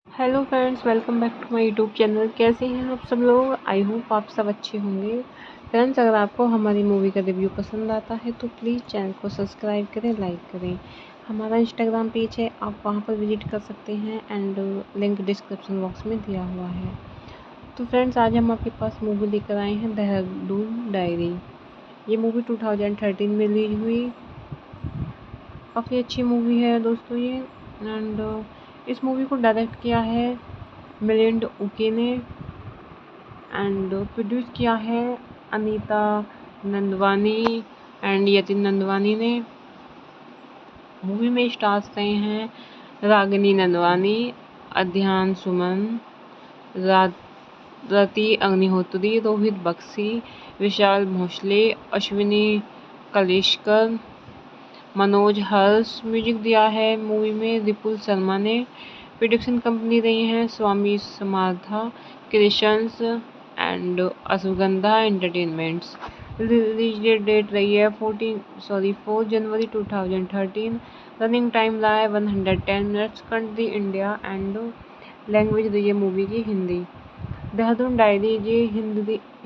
Hello friends, welcome back to my YouTube channel. कैसे हैं आप सब लोग? आई होप आप सब अच्छे होंगे। फ्रेंड्स, अगर आपको हमारी मूवी का रिव्यू पसंद आता है तो प्लीज़ चैनल को सब्सक्राइब करें, लाइक करें। हमारा इंस्टाग्राम पेज है, आप वहां पर विजिट कर सकते हैं एंड लिंक डिस्क्रिप्शन बॉक्स में दिया हुआ है। तो फ्रेंड्स, आज हम आपके पास मूवी लेकर आए हैं देहरादून डायरी। ये मूवी 2013 में रिलीज हुई। काफ़ी अच्छी मूवी है दोस्तों ये। एंड इस मूवी को डायरेक्ट किया है मिलिंद उके ने एंड प्रोड्यूस किया है अनीता नंदवानी एंड यतिन नंदवानी ने। मूवी में स्टार्स रहे हैं रागिनी नंदवानी, अध्यान सुमन, रति अग्निहोत्री, रोहित बख्शी, विशाल भोसले, अश्विनी कलेशकर, मनोज हर्ष। म्यूजिक दिया है मूवी में विपुल शर्मा ने। प्रोडक्शन कंपनी रही हैं Swami Samartha creations and Ashwagandha entertainments. Release date रही है 4 जनवरी 2013। रनिंग टाइम रहा है 110 minutes. Country India and language रही है मूवी की हिंदी। देहरादून डायरी ये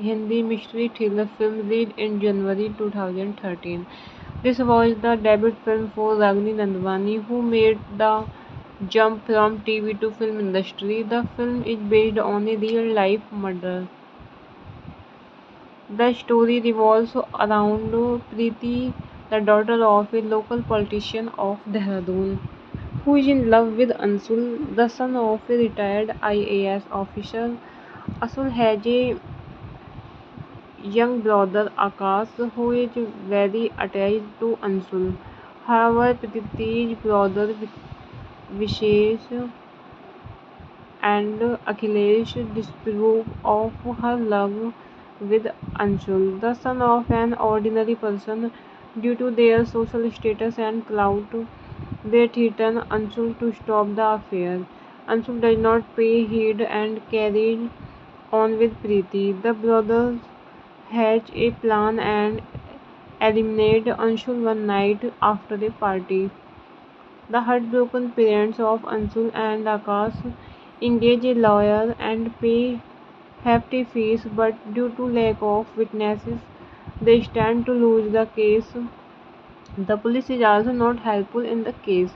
Hindi mystery thriller film release in January 2013. This was the debut film for Ragini Nandwani, who made the jump from TV to film industry. The film is based on a real-life murder. The story revolves around Preeti, the daughter of a local politician of Dehradun, who is in love with Ansul, the son of a retired IAS officer. Ansul has a young brother Akash, who is very attached to Ansul. However, Preeti's brother Vishesh and Akhilesh disapprove of her love with Anshul, the son of an ordinary person. Due to their social status and clout, they threaten Anshul to stop the affair. Anshul does not pay heed and carries on with Preeti. The brothers hatch a plan and eliminate Anshul one night after a party. The heartbroken parents of Anshul and Akash engage a lawyer and pay hefty fees, but due to lack of witnesses, they stand to lose the case. The police is also not helpful in the case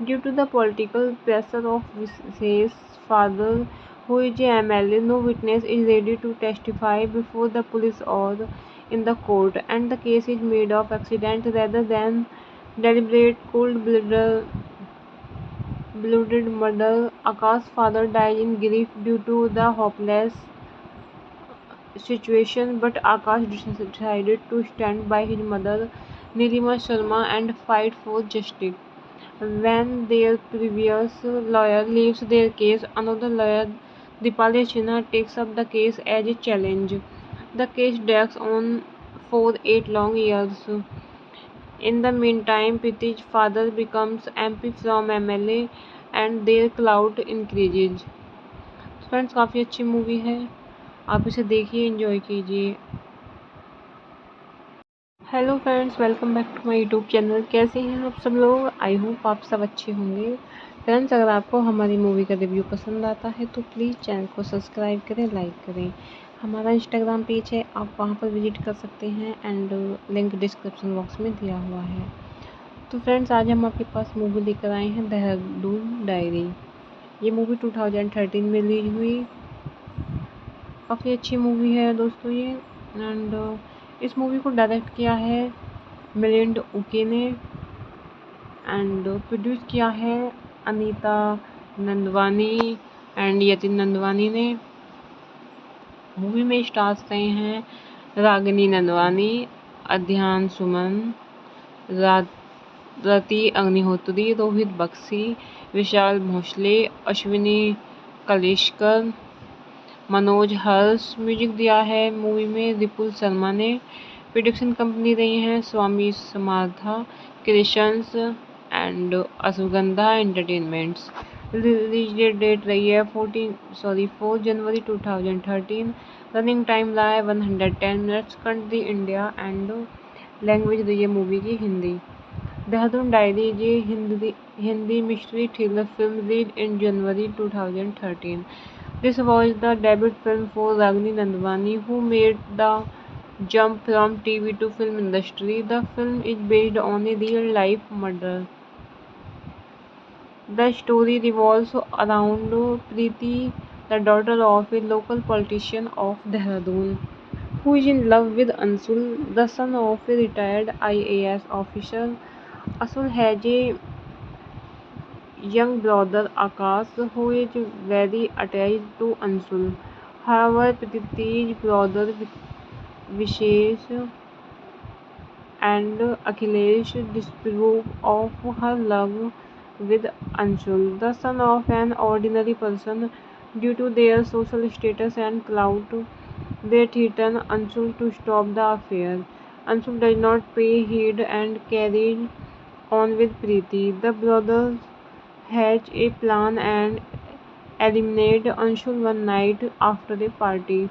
due to the political pressure of Vishesh's father, who is a MLA. No witness is ready to testify before the police or in the court, and the case is made of accident rather than deliberate cold-blooded murder. Akash's father died in grief due to the hopeless situation, but Akash decided to stand by his mother, Nilima Sharma, and fight for justice. When their previous lawyer leaves their case, another lawyer, Dipali Sinha, takes up the case as a challenge. The case drags on for 8 long years. In the meantime, Priti's father becomes MP from MLA and their clout increases. Friends काफ़ी अच्छी movie है, आप इसे देखिए, enjoy कीजिए। Hello friends, welcome back to my YouTube channel. कैसे हैं आप सब लोग? आई होप आप सब अच्छे होंगे। फ्रेंड्स, अगर आपको हमारी मूवी का रिव्यू पसंद आता है तो प्लीज़ चैनल को सब्सक्राइब करें, लाइक करें। हमारा इंस्टाग्राम पेज है, आप वहां पर विजिट कर सकते हैं एंड लिंक डिस्क्रिप्शन बॉक्स में दिया हुआ है। तो फ्रेंड्स, आज हम आपके पास मूवी लेकर आए हैं देहरादून डायरी। ये मूवी 2013 में रिलीज हुई। काफ़ी अच्छी मूवी है दोस्तों ये। एंड इस मूवी को डायरेक्ट किया है मिलिंद उके ने एंड प्रोड्यूस किया है अनीता नंदवानी एंड यतिन नंदवानी ने। मूवी में स्टार्स रहे हैं रागिनी नंदवानी, अध्यान सुमन, रति अग्निहोत्री, रोहित बख्शी, विशाल भोसले, अश्विनी कलेशकर, मनोज हर्ष। म्यूजिक दिया है मूवी में विपुल शर्मा ने। प्रोडक्शन कंपनी रही हैं Swami Samartha creations and Ashwagandha entertainments. Release date रही है 4 जनवरी 2013। रनिंग टाइम रहा है 110 minutes. Country India and language रही है मूवी की हिंदी। देहरादून डायरी ये Hindi mystery thriller film release in January 2013. This was the debut film for Ragini Nandwani, who made the jump from TV to film industry. The film is based on a real-life murder. The story revolves around Preeti, the daughter of a local politician of Dehradun, who is in love with Anshul, the son of a retired IAS officer. Anshul has a young brother Akash, who is very attached to Anshul. However, Preeti's brother Vishesh and Akhilesh disapprove of her love with Anshul, the son of an ordinary person. Due to their social status and clout, they threaten Anshul to stop the affair. Anshul does not pay heed and carries on with Preeti. The brothers hatch a plan and eliminate Anshul one night after a party.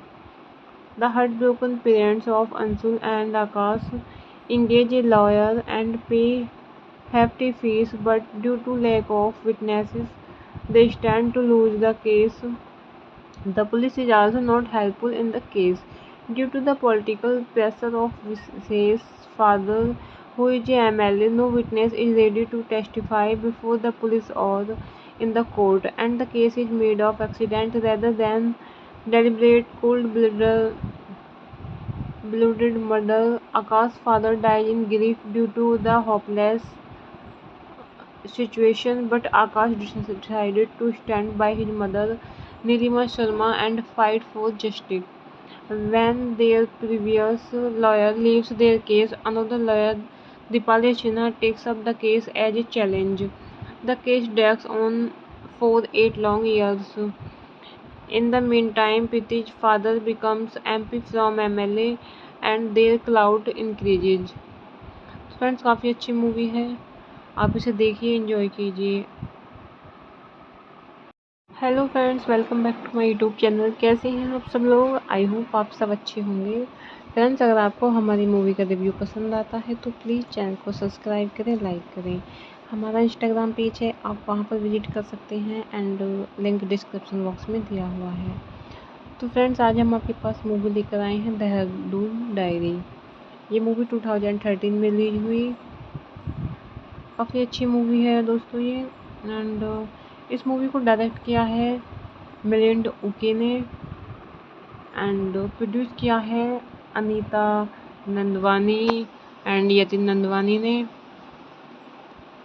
The heartbroken parents of Anshul and Akash engage a lawyer and pay hefty fees, but due to lack of witnesses, they stand to lose the case. The police is also not helpful in the case due to the political pressure of Vishesh's father, who is a MLA. No witness is ready to testify before the police or in the court, and the case is made of accident rather than deliberate cold-blooded murder. Akash's father died in grief due to the hopeless situation, but Akash decided to stand by his mother, Nilima Sharma, and fight for justice. When their previous lawyer leaves their case, another lawyer, Dipali Sinha, takes up the case as a challenge. The case drags on for 8 long years. In the meantime, Priti's father becomes MP from MLA and their clout increases. Friends, काफ़ी अच्छी movie है, आप इसे देखिए, enjoy कीजिए। Hello friends, welcome back to my YouTube channel. कैसे हैं आप सब लोग? आई होप आप सब अच्छे होंगे। फ्रेंड्स, अगर आपको हमारी मूवी का रिव्यू पसंद आता है तो प्लीज़ चैनल को सब्सक्राइब करें, लाइक करें। हमारा इंस्टाग्राम पेज है, आप वहां पर विजिट कर सकते हैं एंड लिंक डिस्क्रिप्शन बॉक्स में दिया हुआ है। तो फ्रेंड्स, आज हम आपके पास मूवी लेकर आए हैं देहरादून डायरी। ये मूवी 2013 में रिलीज हुई। काफ़ी अच्छी मूवी है दोस्तों ये। एंड इस मूवी को डायरेक्ट किया है मिलिंद उके ने एंड प्रोड्यूस किया है अनीता नंदवानी एंड यतिन नंदवानी ने।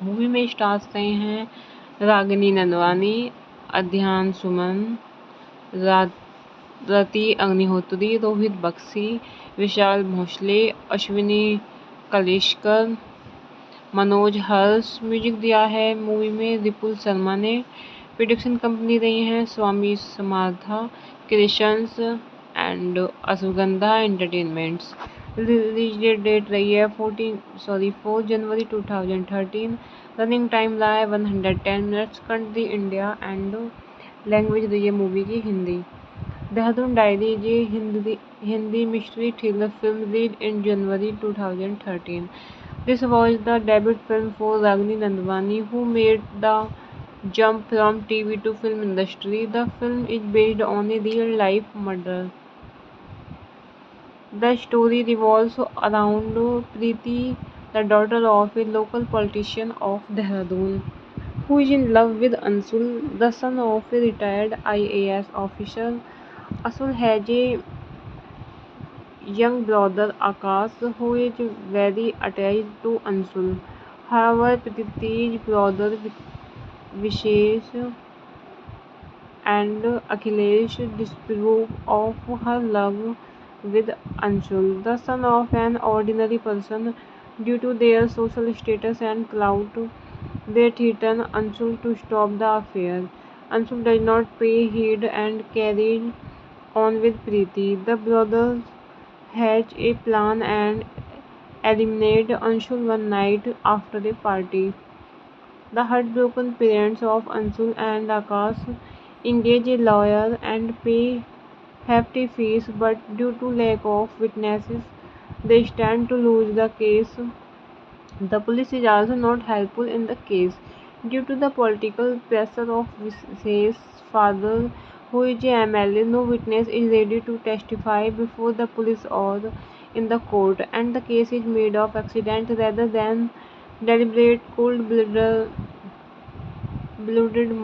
मूवी में स्टार्स रहे हैं रागिनी नंदवानी, अध्यान सुमन, रति अग्निहोत्री, रोहित बख्शी, विशाल भोसले, अश्विनी कलिश्कर, मनोज हर्ष। म्यूजिक दिया है मूवी में विपुल शर्मा ने। प्रोडक्शन कंपनी रही हैं Swami Samartha creations and Ashwagandha entertainments. Release date रही है 4 जनवरी 2013। रनिंग टाइम रहा है 110 minutes. Country India and language रही है मूवी की हिंदी। देहरादून डायरी ये Hindi mystery thriller film release in January 2013. This was the debut film for Ragini Nandwani, who made the jump from TV to film industry. The film is based on a real-life murder. The story revolves around Preeti, the daughter of a local politician of Dehradun, who is in love with Ansul, the son of a retired IAS officer. Ansul has a young brother Akash, who is very attached to Ansul. However, Preeti's brother Vishesh and Akhilesh disapprove of her love with Anshul, the son of an ordinary person. Due to their social status and clout, they threaten Anshul to stop the affair. Anshul does not pay heed and carries on with Preeti. The brothers hatch a plan and eliminate Anshul one night after a party. The heartbroken parents of Anshul and Akash engage a lawyer and pay hefty fees, but due to lack of witnesses, they stand to lose the case. The police is also not helpful in the case due to the political pressure of Vishesh's father, who is a MLA. No witness is ready to testify before the police or in the court, and the case is made of accident rather than deliberate cold-blooded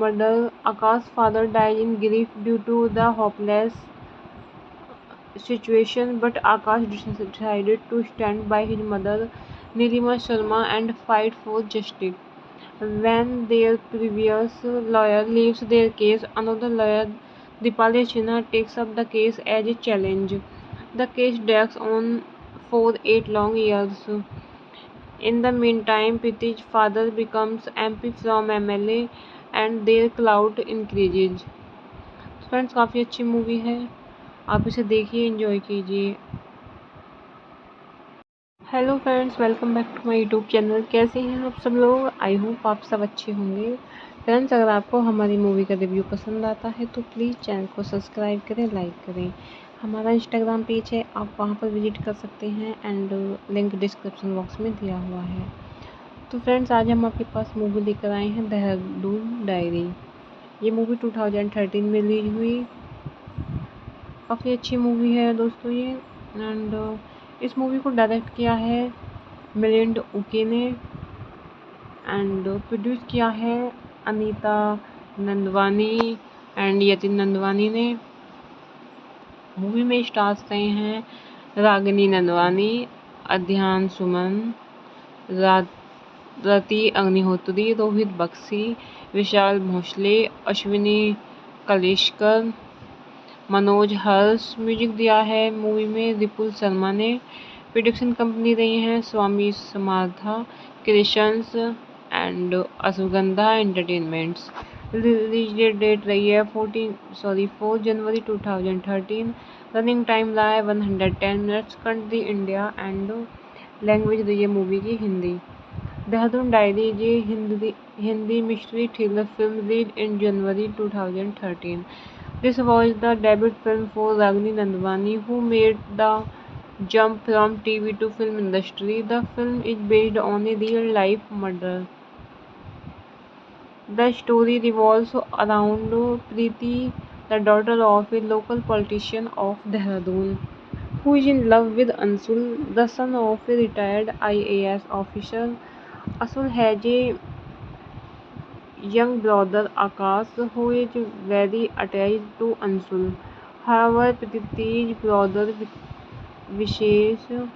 murder. Akash's father died in grief due to the hopeless situation, but Akash decided to stand by his mother, Nilima Sharma, and fight for justice. When their previous lawyer leaves their case, another lawyer, Dipali Sinha, takes up the case as a challenge. The case drags on for 8 long years. In the meantime, Preeti's father becomes MP from MLA and their clout increases. Friends, काफ़ी अच्छी movie है, आप इसे देखिए, enjoy कीजिए। Hello friends, welcome back to my YouTube channel. कैसे हैं आप सब लोग? आई होप आप सब अच्छे होंगे। फ्रेंड्स, अगर आपको हमारी मूवी का रिव्यू पसंद आता है तो प्लीज़ चैनल को सब्सक्राइब करें, लाइक करें। हमारा इंस्टाग्राम पेज है, आप वहां पर विजिट कर सकते हैं एंड लिंक डिस्क्रिप्शन बॉक्स में दिया हुआ है। तो फ्रेंड्स, आज हम आपके पास मूवी लेकर आए हैं देहरादून डायरी। ये मूवी 2013 में रिलीज हुई। काफ़ी अच्छी मूवी है दोस्तों ये। एंड इस मूवी को डायरेक्ट किया है मिलिंद उके ने एंड प्रोड्यूस किया है अनीता नंदवानी एंड यतिन नंदवानी ने। मूवी में स्टार्स रहे हैं रागिनी नंदवानी, अध्यान सुमन, रति अग्निहोत्री, रोहित बख्शी, विशाल भोसले, अश्विनी कलिश्कर, मनोज हर्ष। म्यूजिक दिया है मूवी में विपुल शर्मा ने। प्रोडक्शन कंपनी रही हैं Swami Samartha creations and Ashwagandha entertainments. Release date रही है 4 जनवरी 2013। रनिंग टाइम रहा है 110 minutes. Country India and language रही है मूवी की हिंदी। देहरादून डायरी ये Hindi mystery thriller film release in January 2013. This was the debut film for Ragini Nandwani, who made the jump from TV to film industry. The film is based on a real-life murder. The story revolves around Preeti, the daughter of a local politician of Dehradun, who is in love with Ansul, the son of a retired IAS officer. Ansul has a young brother Akash, who is very attached to Anshul. However, Prithi's brother Vishesh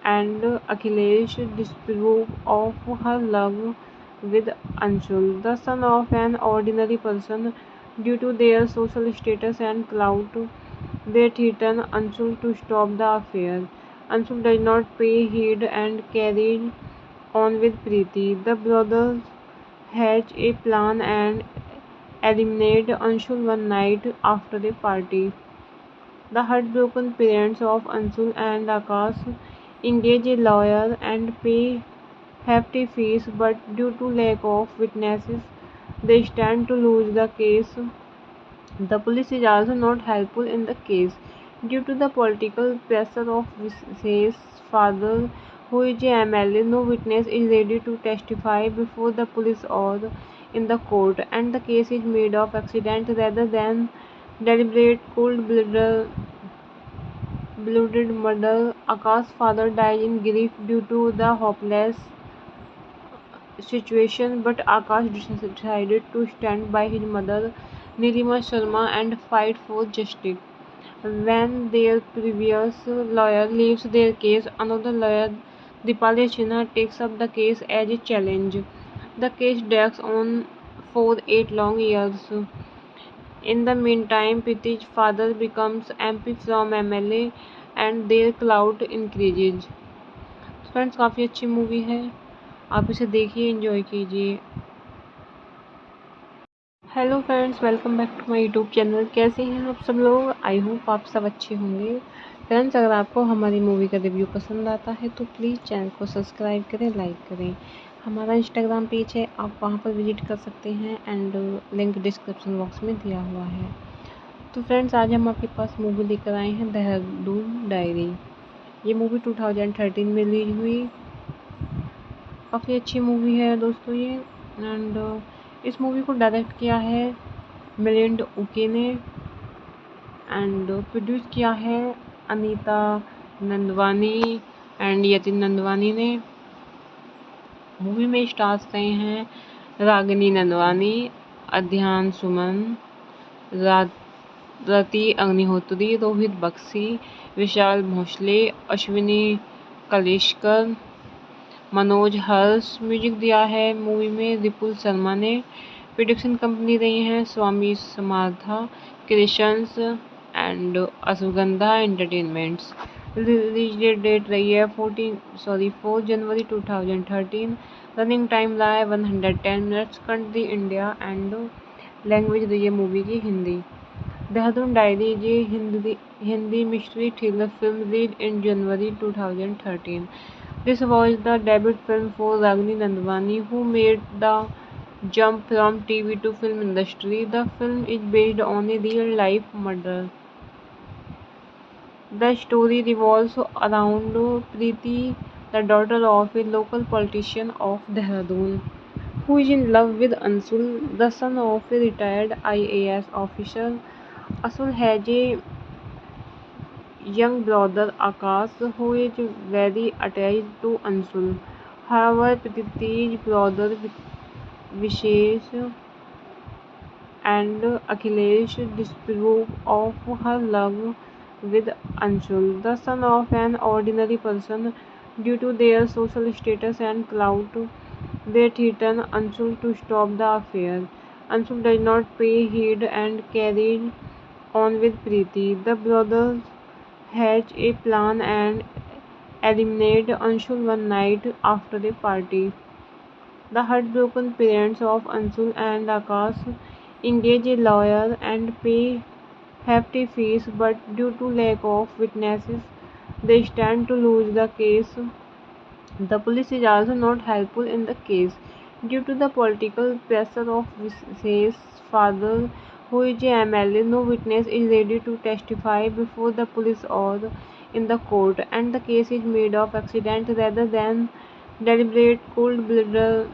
and Akhilesh disapprove of her love with Anshul, the son of an ordinary person. Due to their social status and clout, they threaten Anshul to stop the affair. Anshul does not pay heed and carries on with Preeti. The brothers hatch a plan and eliminate Anshul one night after a party. The heartbroken parents of Anshul and Akash engage a lawyer and pay hefty fees, but due to lack of witnesses, they stand to lose the case. The police is also not helpful in the case due to the political pressure of Vishesh's father, who is a MLA. No witness is ready to testify before the police or in the court, and the case is made of accident rather than deliberate cold-blooded murder. Akash's father died in grief due to the hopeless situation, but Akash decided to stand by his mother, Nilima Sharma, and fight for justice. When their previous lawyer leaves their case, another lawyer, Dipali Sinha, takes up the case as a challenge. The case drags on for 8 long years. In the meantime, Priti's father becomes MP from MLA and their clout increases. Friends काफ़ी अच्छी movie है, आप इसे देखिए, enjoy कीजिए। Hello friends, welcome back to my YouTube channel. कैसे हैं आप सब लोग? आई होप आप सब अच्छे होंगे। फ्रेंड्स, अगर आपको हमारी मूवी का रिव्यू पसंद आता है तो प्लीज़ चैनल को सब्सक्राइब करें, लाइक करें। हमारा इंस्टाग्राम पेज है, आप वहां पर विजिट कर सकते हैं एंड लिंक डिस्क्रिप्शन बॉक्स में दिया हुआ है। तो फ्रेंड्स, आज हम आपके पास मूवी लेकर आए हैं देहरादून डायरी। ये मूवी 2013 में रिलीज हुई। काफ़ी अच्छी मूवी है दोस्तों ये। एंड इस मूवी को डायरेक्ट किया है मिलिंद उके ने एंड प्रोड्यूस किया है अनीता नंदवानी एंड यतिन नंदवानी ने। मूवी में स्टार्स रहे हैं रागिनी नंदवानी, अध्यान सुमन, रति अग्निहोत्री, रोहित बख्शी, विशाल भोसले, अश्विनी कलेशकर, मनोज हर्ष। म्यूजिक दिया है मूवी में विपुल शर्मा ने। प्रोडक्शन कंपनी रही हैं Swami Samartha creations and Ashwagandha entertainments. Release date रही है 4 जनवरी 2013। रनिंग टाइम रहा है 110 minutes. Country India and language रही है मूवी की हिंदी। देहरादून डायरी ये Hindi mystery thriller film release in January 2013. This was the debut film for Ragini Nandwani, who made the jump from TV to film industry. The film is based on a real-life murder. The story revolves around Preeti, the daughter of a local politician of Dehradun, who is in love with Anshul, the son of a retired IAS officer. Anshul has a young brother Akash, who is very attached to Anshul. However, Priti's brother Vishesh and Akhilesh disapprove of her love with Anshul, the son of an ordinary person. Due to their social status and clout, they threaten Anshul to stop the affair. Anshul does not pay heed and carries on with Preeti. The brothers hatch a plan and eliminate Anshul one night after a party. The heartbroken parents of Anshul and Akash engage a lawyer and pay hefty fees, but due to lack of witnesses, they stand to lose the case. The police is also not helpful in the case due to the political pressure of Vishesh's father, who is a MLA. No witness is ready to testify before the police or in the court, and the case is made of accident rather than deliberate cold-blooded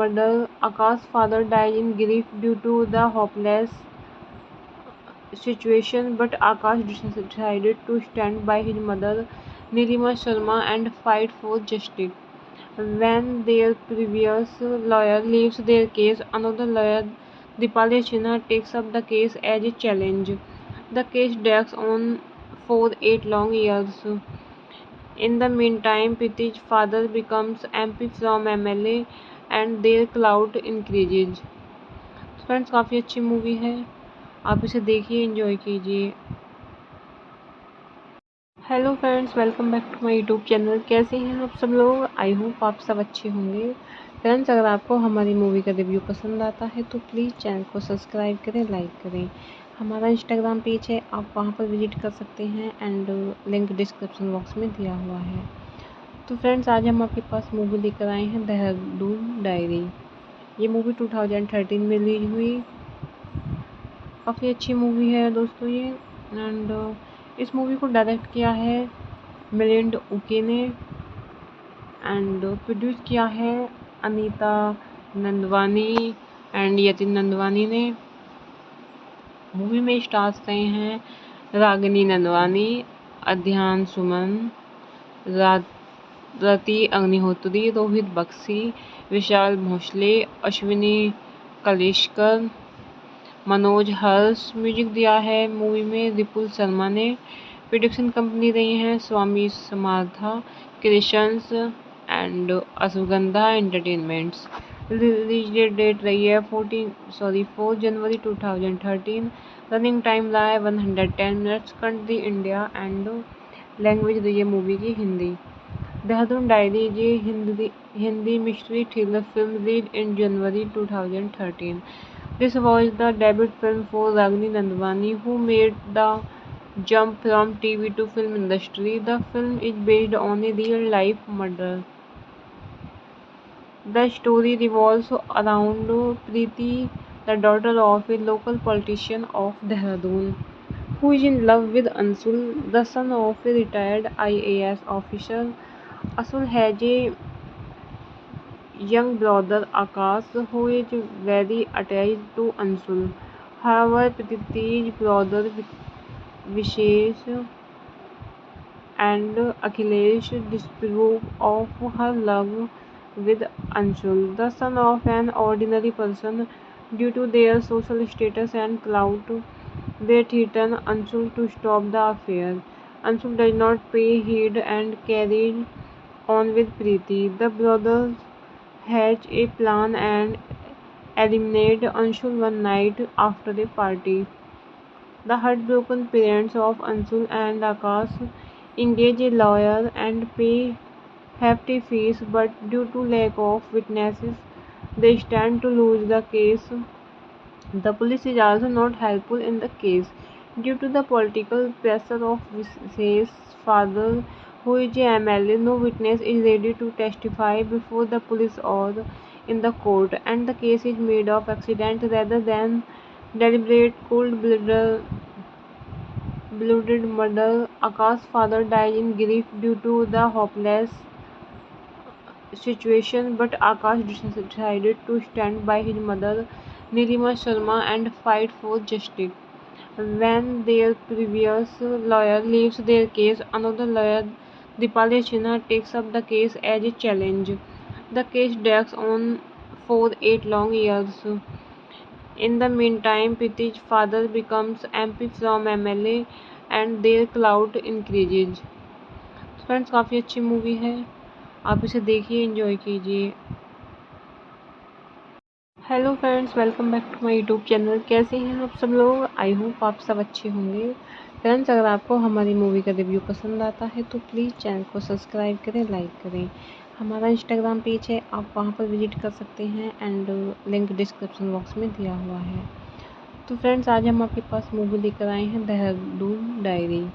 murder. Akash's father died in grief due to the hopeless situation, but Akash decided to stand by his mother, Nilima Sharma, and fight for justice. When their previous lawyer leaves their case, another lawyer, Dipali Sinha, takes up the case as a challenge. The case drags on for 8 long years. In the meantime, Priti's father becomes MP from MLA and their clout increases. Friends काफ़ी अच्छी movie है, आप इसे देखिए, enjoy कीजिए। Hello friends, welcome back to my YouTube channel. कैसे हैं आप सब लोग? आई होप आप सब अच्छे होंगे। फ्रेंड्स, अगर आपको हमारी मूवी का रिव्यू पसंद आता है तो प्लीज़ चैनल को सब्सक्राइब करें, लाइक करें। हमारा इंस्टाग्राम पेज है, आप वहां पर विजिट कर सकते हैं एंड लिंक डिस्क्रिप्शन बॉक्स में दिया हुआ है। तो फ्रेंड्स, आज हम आपके पास मूवी लेकर आए हैं देहरादून डायरी। ये मूवी 2013 में रिलीज हुई। काफ़ी अच्छी मूवी है दोस्तों ये। एंड इस मूवी को डायरेक्ट किया है मिलिंद उके ने एंड प्रोड्यूस किया है अनीता नंदवानी एंड यतिन नंदवानी ने। मूवी में स्टार्स रहे हैं रागिनी नंदवानी, अध्यान सुमन, रति अग्निहोत्री, रोहित बख्शी, विशाल भोसले, अश्विनी कलेशकर, मनोज हर्ष। म्यूजिक दिया है मूवी में विपुल शर्मा ने। प्रोडक्शन कंपनी रही हैं Swami Samartha creations and Ashwagandha entertainments. Release date रही है 4 जनवरी 2013। रनिंग टाइम रहा है 110 minutes. Country India and language रही है मूवी की हिंदी। देहरादून डायरी ये Hindi mystery thriller film release in January 2013. This was the debut film for Ragini Nandwani, who made the jump from TV to film industry. The film is based on a real-life murder. The story revolves around Preeti, the daughter of a local politician of Dehradun, who is in love with Ansul, the son of a retired IAS officer. Ansul has a young brother Akash, who is very attached to Ansul. However, Preeti's brother Vishesh and Akhilesh disapprove of her love with Ansul, the son of an ordinary person. Due to their social status and clout, they threaten Ansul to stop the affair. Ansul does not pay heed and carries on with Preeti. The brothers hatch a plan and eliminate Anshul one night after a party. The heartbroken parents of Anshul and Akash engage a lawyer and pay hefty fees, but due to lack of witnesses, they stand to lose the case. The police is also not helpful in the case. Due to the political pressure of Vishesh's father, who is a MLA, no witness is ready to testify before the police or in the court, and the case is made of accident rather than deliberate cold-blooded murder. Akash's father died in grief due to the hopeless situation, but Akash decided to stand by his mother, Nilima Sharma, and fight for justice. When their previous lawyer leaves their case, another lawyer, Dipali Sinha, takes up the case as a challenge. The case drags on for 8 long years. In the meantime, Priti's father becomes MP from MLA and their clout increases. Friends, काफ़ी अच्छी movie है, आप इसे देखिए, enjoy कीजिए। Hello friends, welcome back to my YouTube channel. कैसे हैं आप सब लोग? आई होप आप सब अच्छे होंगे। फ्रेंड्स, अगर आपको हमारी मूवी का रिव्यू पसंद आता है तो प्लीज़ चैनल को सब्सक्राइब करें, लाइक करें। हमारा इंस्टाग्राम पेज है, आप वहां पर विजिट कर सकते हैं एंड लिंक डिस्क्रिप्शन बॉक्स में दिया हुआ है। तो फ्रेंड्स, आज हम आपके पास मूवी लेकर आए हैं देहरादून डायरी।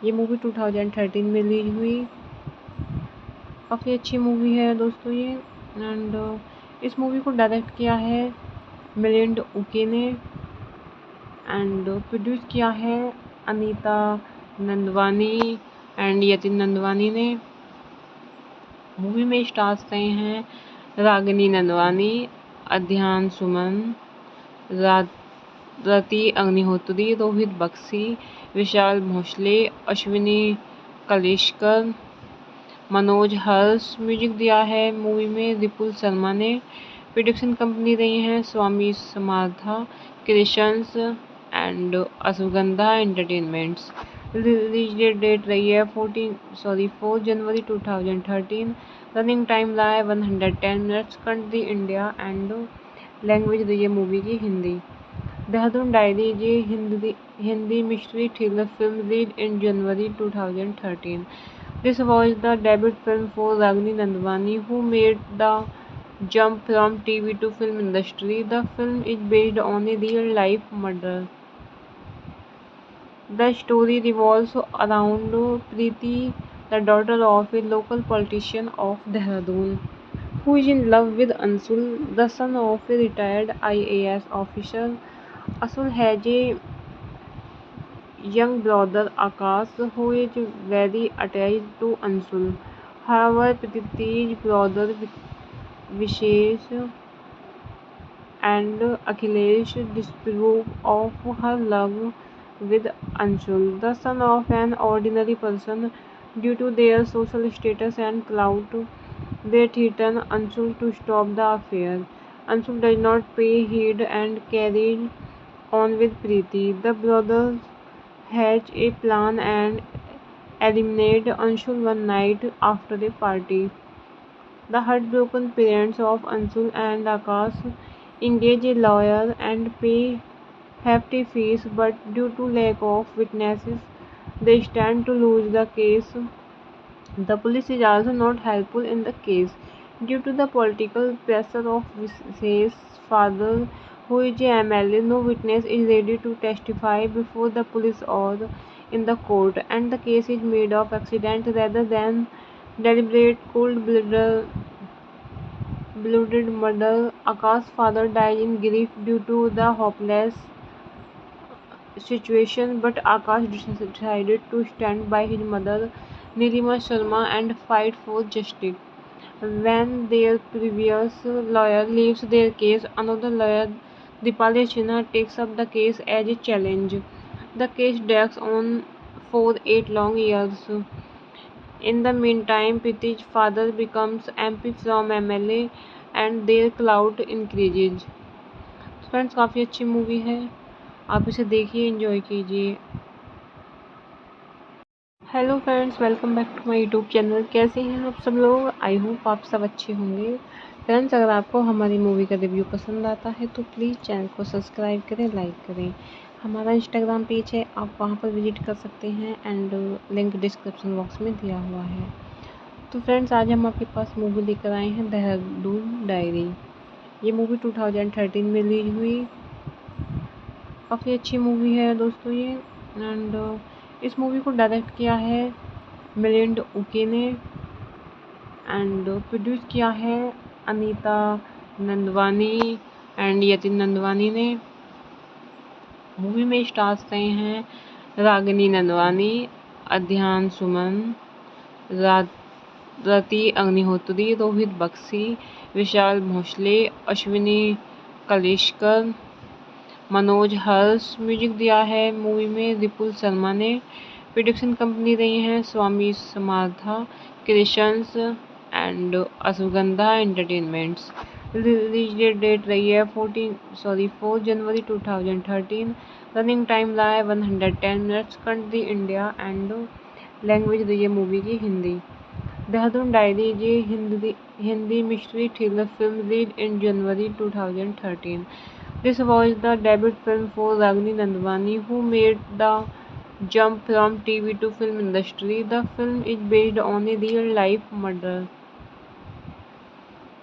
ये मूवी 2013 में रिलीज हुई। काफ़ी अच्छी मूवी है दोस्तों ये। एंड इस मूवी को डायरेक्ट किया है मिलिंद उके ने एंड प्रोड्यूस किया है अनीता नंदवानी एंड यतिन नंदवानी ने। मूवी में स्टार्स रहे हैं रागिनी नंदवानी, अध्यान सुमन, रति अग्निहोत्री, रोहित बख्शी, विशाल भोसले, अश्विनी कलेशकर, मनोज हर्ष। म्यूजिक दिया है मूवी में विपुल शर्मा ने। प्रोडक्शन कंपनी रही हैं Swami Samartha creations and Ashwagandha entertainments. Release date रही है 4 जनवरी 2013। रनिंग टाइम रहा है 110 minutes. Country India and language रही है मूवी की हिंदी। देहरादून डायरी ये Hindi mystery thriller film released in January 2013. This was the debut film for Ragini Nandwani, who made the jump from TV to film industry. The film is based on a real-life murder. The story revolves around Preeti, the daughter of a local politician of Dehradun, who is in love with Ansul, the son of a retired IAS officer. Ansul has a young brother Akash, who is very attached to Ansul. However, Preeti's brother Vishesh and Akhilesh disapprove of her love with Anshul, the son of an ordinary person. Due to their social status and clout, they threaten Anshul to stop the affair. Anshul does not pay heed and carries on with Preeti. The brothers hatch a plan and eliminate Anshul one night after a party. The heartbroken parents of Anshul and Akash engage a lawyer and pay hefty fees, but due to lack of witnesses, they stand to lose the case. The police is also not helpful in the case due to the political pressure of Vishesh's father, who is a MLA. No witness is ready to testify before the police or in the court, and the case is made of accident rather than deliberate cold-blooded murder. Akash's father died in grief due to the hopeless situation, but Akash decided to stand by his mother, Nilima Sharma, and fight for justice. When their previous lawyer leaves their case, another lawyer, Dipali Sinha, takes up the case as a challenge. The case drags on for 8 long years. In the meantime, Preeti's father becomes MP from MLA and their clout increases. Friends, काफ़ी अच्छी movie है, आप इसे देखिए, enjoy कीजिए। Hello friends, welcome back to my YouTube channel. कैसे हैं आप सब लोग? आई होप आप सब अच्छे होंगे। फ्रेंड्स, अगर आपको हमारी मूवी का रिव्यू पसंद आता है तो प्लीज़ चैनल को सब्सक्राइब करें, लाइक करें। हमारा इंस्टाग्राम पेज है, आप वहां पर विजिट कर सकते हैं एंड लिंक डिस्क्रिप्शन बॉक्स में दिया हुआ है। तो फ्रेंड्स, आज हम आपके पास मूवी लेकर आए हैं देहरादून डायरी। ये मूवी 2013 में रिलीज हुई। काफ़ी अच्छी मूवी है दोस्तों ये। एंड इस मूवी को डायरेक्ट किया है मिलिंद उके ने एंड प्रोड्यूस किया है अनीता नंदवानी एंड यतिन नंदवानी ने। मूवी में स्टार्स रहे हैं रागिनी नंदवानी, अध्यान सुमन, रति अग्निहोत्री, रोहित बख्शी, विशाल भोसले, अश्विनी कलिश्कर, मनोज हर्ष। म्यूजिक दिया है मूवी में विपुल शर्मा ने। प्रोडक्शन कंपनी रही हैं Swami Samartha creations and Ashwagandha entertainments. Release date रही है 4 जनवरी 2013। रनिंग टाइम रहा है 110 minutes. Country India and language रही है मूवी की हिंदी। देहरादून डायरी ये Hindi mystery thriller film released in January 2013. This was the debut film for Ragini Nandwani, who made the jump from TV to film industry. The film is based on a real-life murder.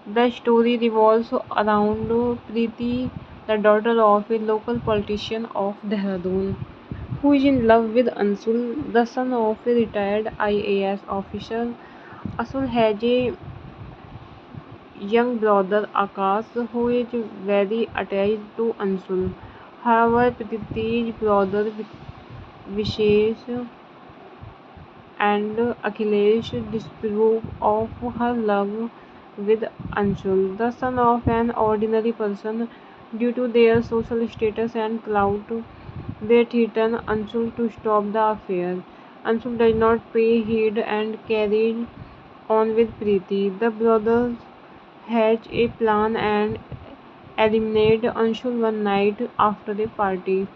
The story revolves around Preeti, the daughter of a local politician of Dehradun, who is in love with Ansul, the son of a retired IAS officer. Ansul has a young brother Akash, who is very attached to Ansul. However, Preeti's brother Vishesh and Akhilesh disapprove of her love with Anshul, the son of an ordinary person. Due to their social status and clout, they threaten Anshul to stop the affair. Anshul does not pay heed and carries on with Preeti. The brothers hatch a plan and eliminate Anshul one night after a party.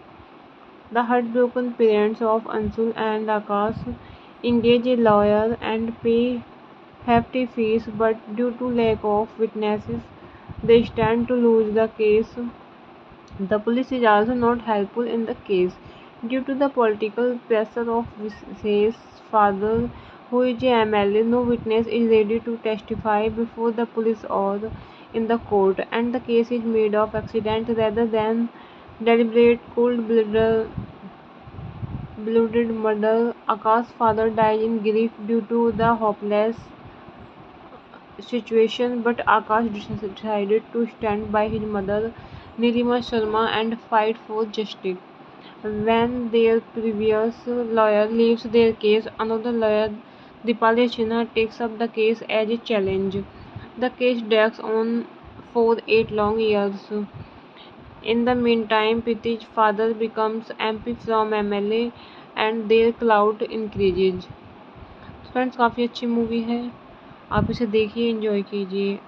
The heartbroken parents of Anshul and Akash engage a lawyer and pay hefty fees, but due to lack of witnesses, they stand to lose the case. The police is also not helpful in the case due to the political pressure of Visay's father, who is a MLA. No witness is ready to testify before the police or in the court, and the case is made of accident rather than deliberate cold-blooded murder. Akash's father died in grief due to the hopeless situation, but Akash decided to stand by his mother, Nilima Sharma, and fight for justice. When their previous lawyer leaves their case, another lawyer, Dipali Sinha, takes up the case as a challenge. The case drags on for 8 long years. In the meantime, Priti's father becomes MP from MLA and their clout increases. Friends काफ़ी अच्छी movie है, आप इसे देखिए, enjoy कीजिए।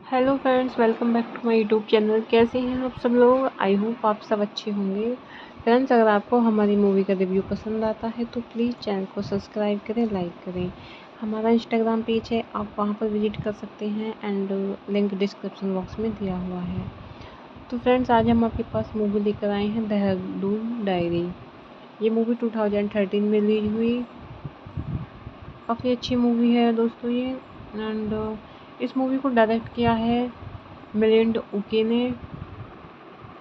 Hello friends, welcome back to my YouTube channel. कैसे हैं आप सब लोग? आई होप आप सब अच्छे होंगे। फ्रेंड्स, अगर आपको हमारी मूवी का रिव्यू पसंद आता है तो प्लीज़ चैनल को सब्सक्राइब करें, लाइक करें। हमारा इंस्टाग्राम पेज है, आप वहां पर विजिट कर सकते हैं एंड लिंक डिस्क्रिप्शन बॉक्स में दिया हुआ है। तो फ्रेंड्स, आज हम आपके पास मूवी लेकर आए हैं देहरादून डायरी। ये मूवी 2013 में रिलीज हुई। काफ़ी अच्छी मूवी है दोस्तों ये। एंड इस मूवी को डायरेक्ट किया है मिलिंद उके ने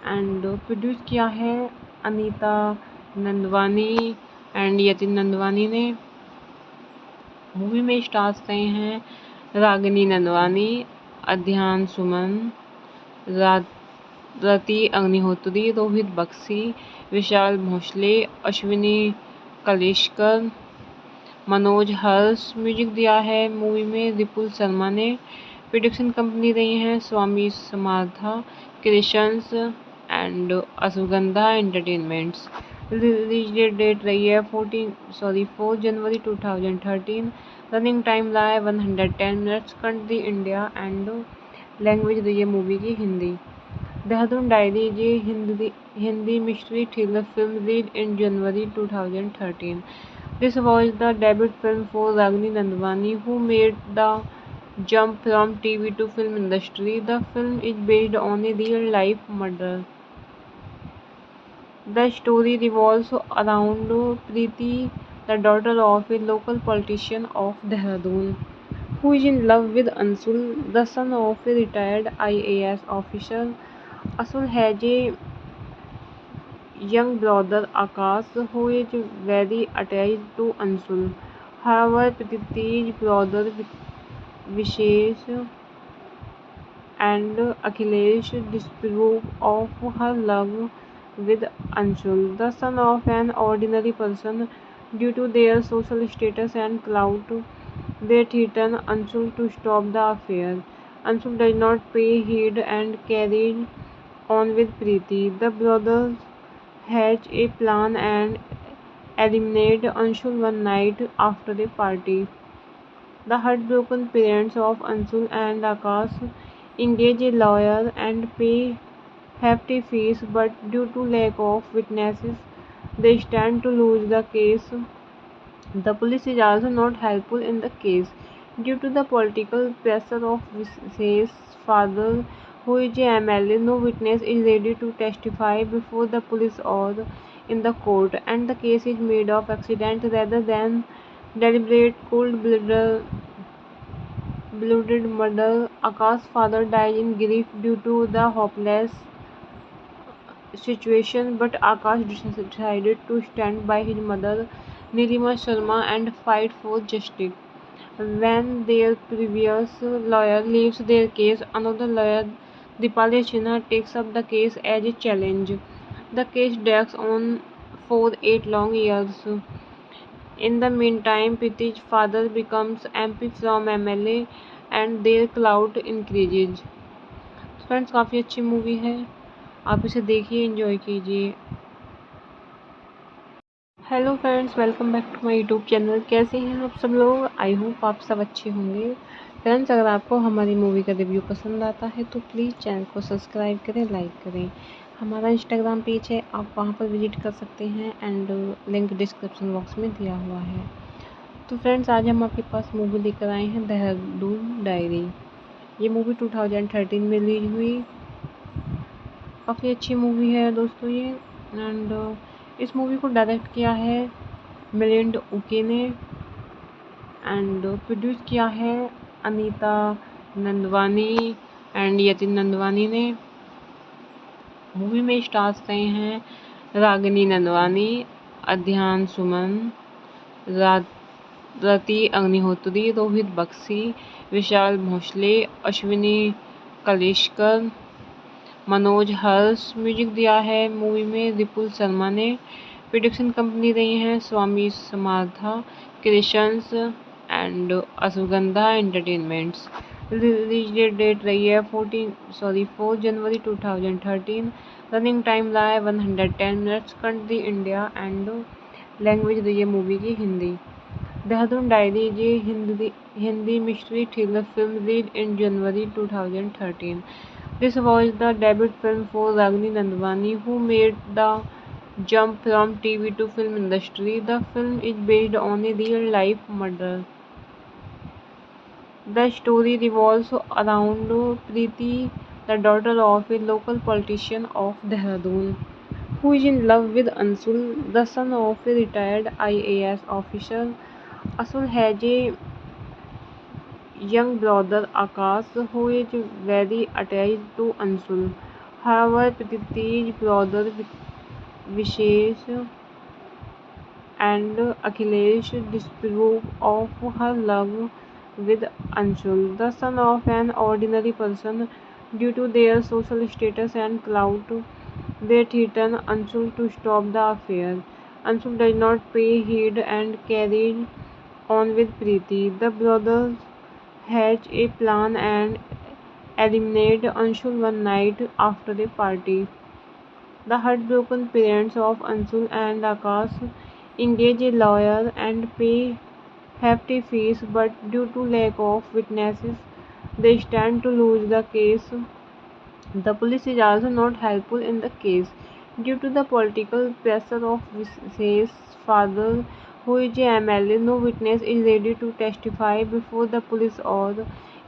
एंड प्रोड्यूस किया है अनीता नंदवानी एंड यतिन नंदवानी ने। मूवी में स्टार्स रहे हैं रागिनी नंदवानी, अध्यान सुमन, रति अग्निहोत्री, रोहित बख्शी, विशाल भोसले, अश्विनी कलेशकर, मनोज हर्ष। म्यूजिक दिया है मूवी में विपुल शर्मा ने। प्रोडक्शन कंपनी रही हैं Swami Samartha creations and Ashwagandha entertainments. Release date रही है 4 जनवरी 2013। रनिंग टाइम रहा है 110 minutes. Country India and language रही है मूवी की हिंदी। देहरादून डायरी ये Hindi mystery thriller film release in January 2013. This was the debut film for Ragini Nandwani, who made the jump from TV to film industry. The film is based on a real-life murder. The story revolves around Preeti, the daughter of a local politician of Dehradun, who is in love with Anshul, the son of a retired IAS officer. Anshul has a young brother Akash, who is very attached to Anshul. However, Preeti's brother Vishesh and Akhilesh disapprove of her love with Anshul, the son of an ordinary person. Due to their social status and clout, they threaten Anshul to stop the affair. Anshul does not pay heed and carries on with Preeti. The brothers hatch a plan and eliminate Anshul one night after a party. The heartbroken parents of Anshul and Akash engage a lawyer and pay hefty fees, but due to lack of witnesses, they stand to lose the case. The police is also not helpful in the case due to the political pressure of Visay's father, who is a MLA. No witness is ready to testify before the police or in the court, and the case is made of accident rather than deliberate cold-blooded murder. Akash's father died in grief due to the hopeless situation, but Akash decided to stand by his mother, Nilima Sharma, and fight for justice. When their previous lawyer leaves their case, another lawyer, Dipali Sinha, takes up the case as a challenge. The case drags on for 8 long years. In the meantime, Priti's father becomes MP from MLA and their clout increases. Friends, काफ़ी अच्छी movie है, आप इसे देखिए, enjoy कीजिए। Hello friends, welcome back to my YouTube channel. कैसे हैं आप सब लोग? आई होप आप सब अच्छे होंगे। फ्रेंड्स, अगर आपको हमारी मूवी का रिव्यू पसंद आता है तो प्लीज़ चैनल को सब्सक्राइब करें, लाइक करें। हमारा इंस्टाग्राम पेज है, आप वहां पर विजिट कर सकते हैं एंड लिंक डिस्क्रिप्शन बॉक्स में दिया हुआ है। तो फ्रेंड्स, आज हम आपके पास मूवी लेकर आए हैं देहरादून डायरी। ये मूवी 2013 में रिलीज हुई। काफ़ी अच्छी मूवी है दोस्तों ये। एंड इस मूवी को डायरेक्ट किया है मिलिंद उके ने एंड प्रोड्यूस किया है अनीता नंदवानी एंड यतिन नंदवानी ने। मूवी में स्टार्स रहे हैं रागिनी नंदवानी, अध्यान सुमन, रति अग्निहोत्री, रोहित बख्शी, विशाल भोसले, अश्विनी कलेशकर, मनोज हर्ष। म्यूजिक दिया है मूवी में विपुल शर्मा ने। प्रोडक्शन कंपनी रही हैं Swami Samartha creations and Ashwagandha entertainments. Release date रही है 4 जनवरी 2013। रनिंग टाइम रहा है 110 minutes. Country India and language रही है मूवी की हिंदी। देहरादून डायरी ये Hindi mystery thriller film release in January 2013. This was the debut film for Ragini Nandwani, who made the jump from TV to film industry. The film is based on a real-life murder. The story revolves around Preeti, the daughter of a local politician of Dehradun, who is in love with Ansul, the son of a retired IAS officer. Ansul has a young brother Akash, who is very attached to Ansul. However, Preeti's brother Vishesh and Akhilesh disapprove of her love with Anshul, the son of an ordinary person. Due to their social status and clout, they threaten Anshul to stop the affair. Anshul does not pay heed and carries on with Preeti. The brothers hatch a plan and eliminate Anshul one night after a party. The heartbroken parents of Anshul and Akash engage a lawyer and pay hefty fees, but due to lack of witnesses, they stand to lose the case. The police is also not helpful in the case. Due to the political pressure of Vishesh's father, who is a MLA, no witness is ready to testify before the police or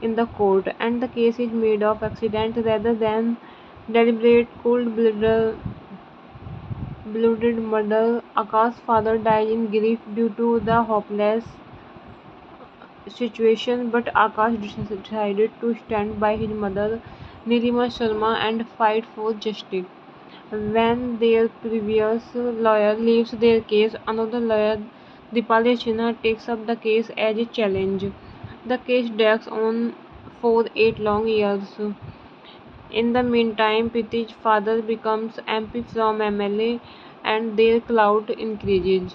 in the court, and the case is made of accident rather than deliberate cold-blooded murder. Akash's father died in grief due to the hopeless situation, but Akash decided to stand by his mother, Nilima Sharma, and fight for justice. When their previous lawyer leaves their case, another lawyer, Dipali Sinha, takes up the case as a challenge. The case drags on for 8 long years. In the meantime, Preeti's father becomes MP from MLA and their clout increases.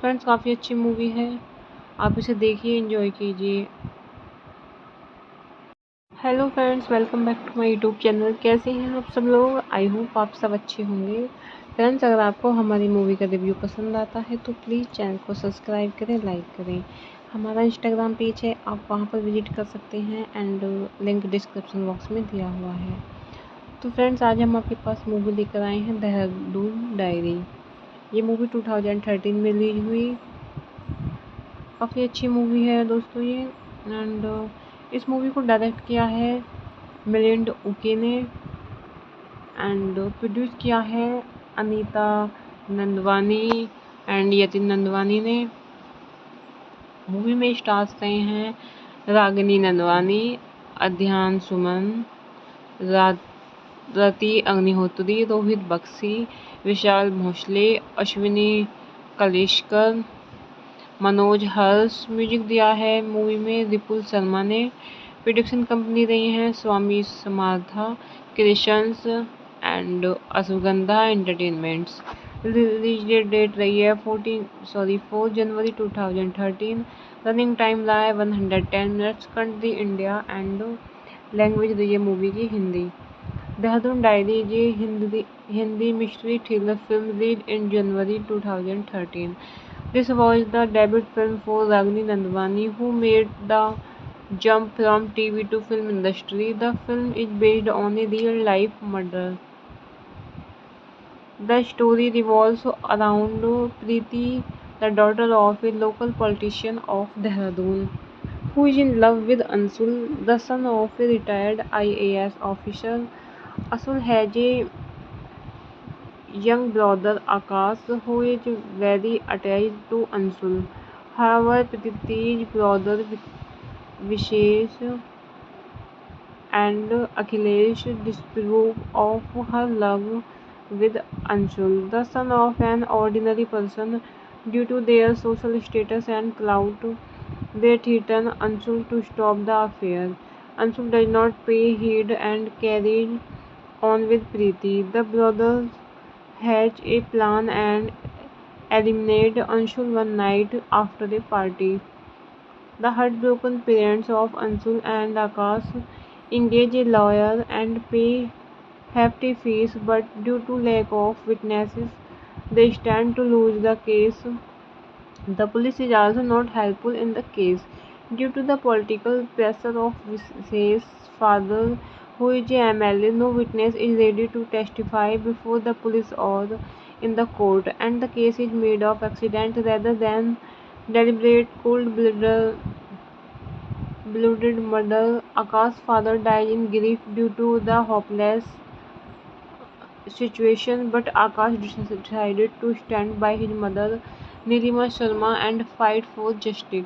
Friends, काफ़ी अच्छी movie है, आप इसे देखिए, enjoy कीजिए। Hello friends, welcome back to my YouTube channel. कैसे हैं आप सब लोग? आई होप आप सब अच्छे होंगे। फ्रेंड्स, अगर आपको हमारी मूवी का रिव्यू पसंद आता है तो प्लीज़ चैनल को सब्सक्राइब करें, लाइक करें। हमारा इंस्टाग्राम पेज है, आप वहां पर विजिट कर सकते हैं एंड लिंक डिस्क्रिप्शन बॉक्स में दिया हुआ है। तो फ्रेंड्स, आज हम आपके पास मूवी लेकर आए हैं देहरादून डायरी। ये मूवी 2013 में रिलीज हुई। काफ़ी अच्छी मूवी है दोस्तों ये। एंड इस मूवी को डायरेक्ट किया है मिलिंद उके ने एंड प्रोड्यूस किया है अनीता नंदवानी एंड यतिन नंदवानी ने। मूवी में स्टार्स रहे हैं रागिनी नंदवानी, अध्यान सुमन, रति अग्निहोत्री, रोहित बख्शी, विशाल भोसले, अश्विनी कलेशकर, मनोज हर्ष। म्यूजिक दिया है मूवी में विपुल शर्मा ने। प्रोडक्शन कंपनी रही हैं Swami Samartha creations and Ashwagandha entertainments. Release date रही है 4 जनवरी 2013। रनिंग टाइम रहा है 110 minutes. Country India and language रही है मूवी की हिंदी। देहरादून डायरी ये Hindi mystery thriller film released in January 2013. This was the debut film for Ragini Nandwani, who made the jump from TV to film industry. The film is based on a real-life murder. The story revolves around Preeti, the daughter of a local politician of Dehradun, who is in love with Ansul, the son of a retired IAS officer. Ansul has a young brother Akash, who is very attached to Ansul. However, Preeti's brother Vishesh and Akhilesh disapprove of her love with Anshul, the son of an ordinary person. Due to their social status and clout, they threaten Anshul to stop the affair. Anshul does not pay heed and carries on with Preeti. The brothers hatch a plan and eliminate Anshul one night after a party. The heartbroken parents of Anshul and Akash engage a lawyer and pay hefty fees, but due to lack of witnesses, they stand to lose the case. The police is also not helpful in the case due to the political pressure of Vishesh's father, who is a MLA. No witness is ready to testify before the police or in the court, and the case is made of accident rather than deliberate cold-blooded murder. Akash's father died in grief due to the hopeless situation, but Akash decided to stand by his mother, Nilima Sharma, and fight for justice.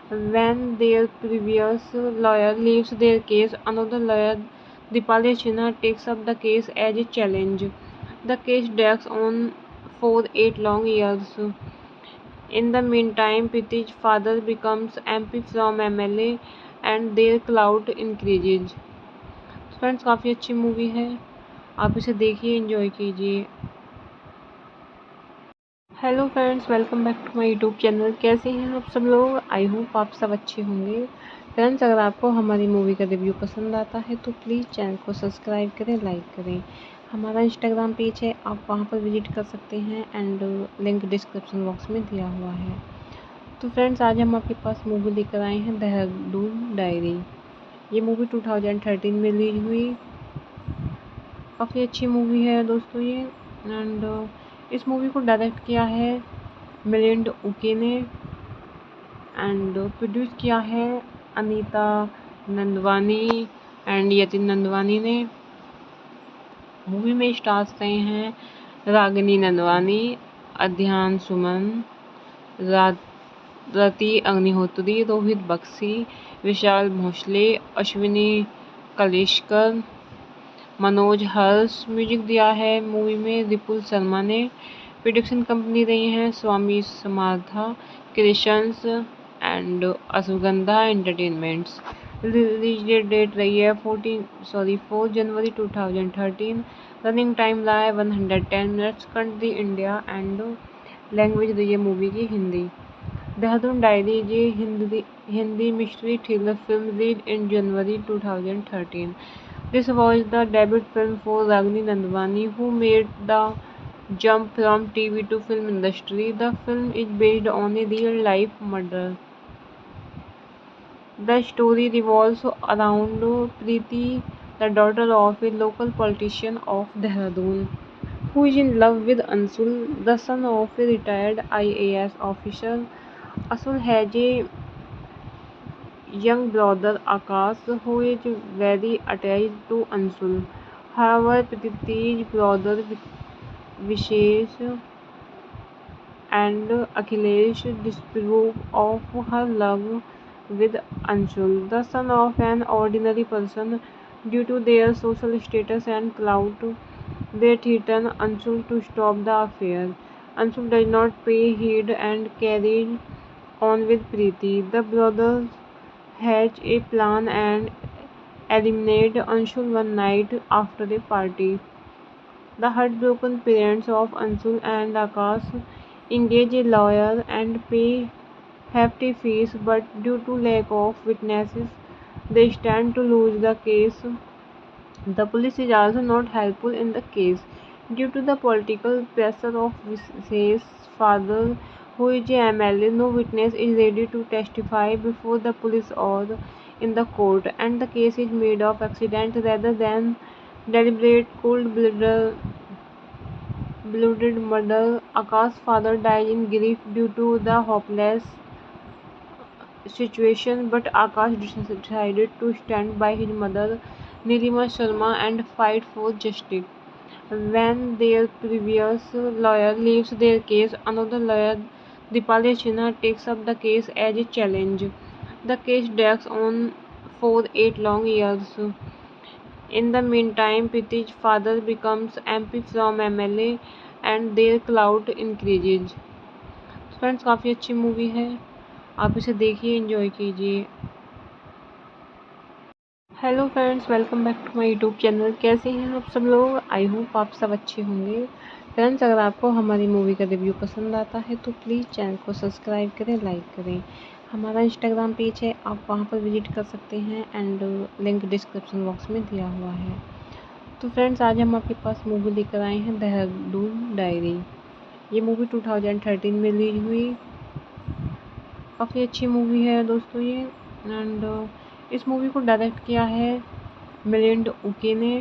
When their previous lawyer leaves their case, another lawyer, Dipali Sinha, takes up the case as a challenge. The case drags on for 8 long years. In the meantime, Priti's father becomes MP from MLA and their clout increases. Friends काफ़ी अच्छी movie है, आप इसे देखिए, enjoy कीजिए। Hello friends, welcome back to my YouTube channel. कैसे हैं आप सब लोग? आई होप आप सब अच्छे होंगे। फ्रेंड्स, अगर आपको हमारी मूवी का रिव्यू पसंद आता है तो प्लीज़ चैनल को सब्सक्राइब करें, लाइक करें। हमारा इंस्टाग्राम पेज है, आप वहां पर विजिट कर सकते हैं एंड लिंक डिस्क्रिप्शन बॉक्स में दिया हुआ है। तो फ्रेंड्स, आज हम आपके पास मूवी लेकर आए हैं देहरादून डायरी। ये मूवी 2013 में रिलीज हुई। काफ़ी अच्छी मूवी है दोस्तों ये। एंड इस मूवी को डायरेक्ट किया है मिलिंद उके ने एंड प्रोड्यूस किया है अनीता नंदवानी एंड यतिन नंदवानी ने। मूवी में स्टार्स रहे हैं रागिनी नंदवानी, अध्यान सुमन, रति अग्निहोत्री, रोहित बख्शी, विशाल भोसले, अश्विनी कलेशकर, मनोज हर्ष। म्यूजिक दिया है मूवी में रिपुल शर्मा ने। प्रोडक्शन कंपनी रही हैं Swami Samartha creations and Ashwagandha entertainments. Release date रही है 4 जनवरी 2013। रनिंग टाइम रहा है 110 minutes. Country India and language रही है मूवी की हिंदी। देहरादून डायरी ये Hindi mystery thriller film released in January 2013. This was the debut film for Ragini Nandwani, who made the jump from TV to film industry. The film is based on a real-life murder. The story revolves around Preeti, the daughter of a local politician of Dehradun, who is in love with Ansul, the son of a retired IAS officer. Ansul has a young brother Akash, who is very attached to Ansul. However, Preeti's brother Vishesh and Akhilesh disapprove of her love with Anshul, the son of an ordinary person. Due to their social status and clout, they threaten Anshul to stop the affair. Anshul does not pay heed and carries on with Preeti. The brothers hatch a plan and eliminate Anshul one night after a party. The heartbroken parents of Anshul and Akash engage a lawyer and pay hefty fees, but due to lack of witnesses, they stand to lose the case. The police is also not helpful in the case due to the political pressure of Visay's father, who is a MLA. No witness is ready to testify before the police or in the court, and the case is made of accident rather than deliberate cold-blooded murder. Akash's father died in grief due to the hopeless situation, but Akash decided to stand by his mother, Nilima Sharma, and fight for justice. When their previous lawyer leaves their case, another lawyer, Dipali Sinha, takes up the case as a challenge. The case drags on for 8 long years. In the meantime, Priti's father becomes MP from MLA and their clout increases. Friends काफ़ी अच्छी movie है, आप इसे देखिए, enjoy कीजिए। Hello friends, welcome back to my YouTube channel. कैसे हैं आप सब लोग? आई होप आप सब अच्छे होंगे। फ्रेंड्स, अगर आपको हमारी मूवी का रिव्यू पसंद आता है तो प्लीज़ चैनल को सब्सक्राइब करें, लाइक करें। हमारा इंस्टाग्राम पेज है, आप वहां पर विजिट कर सकते हैं एंड लिंक डिस्क्रिप्शन बॉक्स में दिया हुआ है। तो फ्रेंड्स, आज हम आपके पास मूवी लेकर आए हैं देहरादून डायरी। ये मूवी 2013 में रिलीज हुई। काफ़ी अच्छी मूवी है दोस्तों ये। एंड इस मूवी को डायरेक्ट किया है मिलिंद उके ने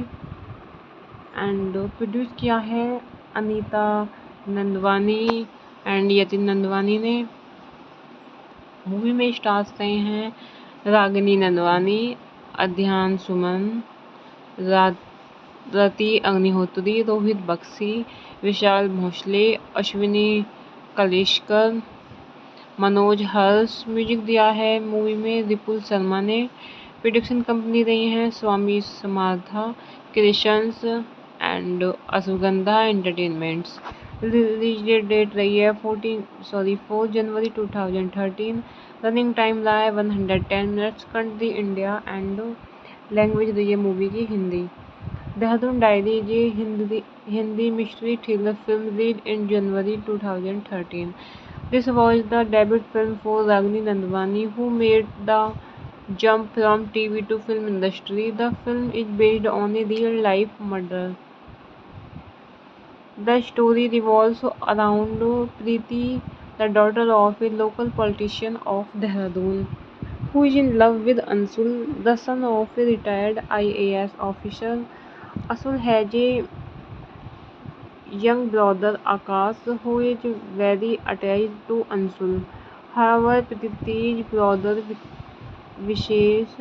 एंड प्रोड्यूस किया है अनीता नंदवानी एंड यतिन नंदवानी ने। मूवी में स्टार्स रहे हैं रागिनी नंदवानी, अध्यान सुमन, रति अग्निहोत्री, रोहित बख्शी, विशाल भोसले, अश्विनी कलेशकर, मनोज हर्ष। म्यूजिक दिया है मूवी में विपुल शर्मा ने। प्रोडक्शन कंपनी रही हैं Swami Samartha creations and Ashwagandha entertainments. Release date रही है 4 जनवरी 2013। रनिंग टाइम रहा है 110 minutes. Country India and language रही है मूवी की हिंदी। देहरादून डायरी ये Hindi mystery thriller film release in January 2013. This was the debut film for Ragini Nandwani, who made the jump from TV to film industry. The film is based on a real-life murder. The story revolves around Preeti, the daughter of a local politician of Dehradun, who is in love with Anshul, the son of a retired IAS officer. Anshul has a young brother Akash, who is very attached to Anshul. However, Preeti's brother Vishesh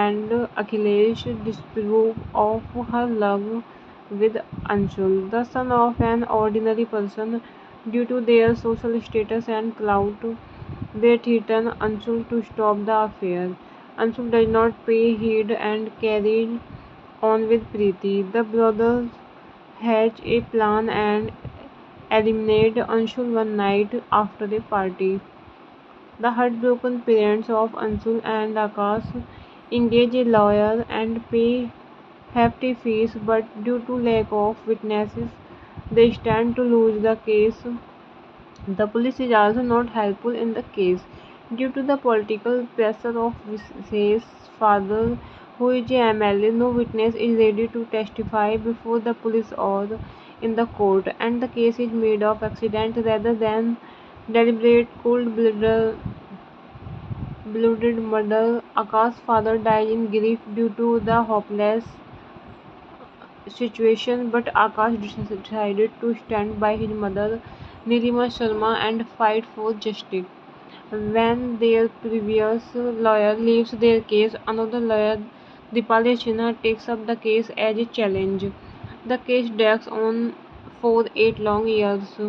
and Akhilesh disapprove of her love with Anshul, the son of an ordinary person. Due to their social status and clout, they threaten Anshul to stop the affair. Anshul does not pay heed and carries on with Preeti. The brothers hatch a plan and eliminate Anshul one night after a party. The heartbroken parents of Anshul and Akash engage a lawyer and pay hefty fees, but due to lack of witnesses, they stand to lose the case. The police is also not helpful in the case due to the political pressure of Visay's father, who is a MLA. No witness is ready to testify before the police or in the court, and the case is made of accident rather than deliberate cold-blooded murder. Akash's father died in grief due to the hopeless situation, but Akash decided to stand by his mother, Nilima Sharma, and fight for justice. When their previous lawyer leaves their case, another lawyer, Dipali Sinha, takes up the case as a challenge. The case drags on for 8 long years.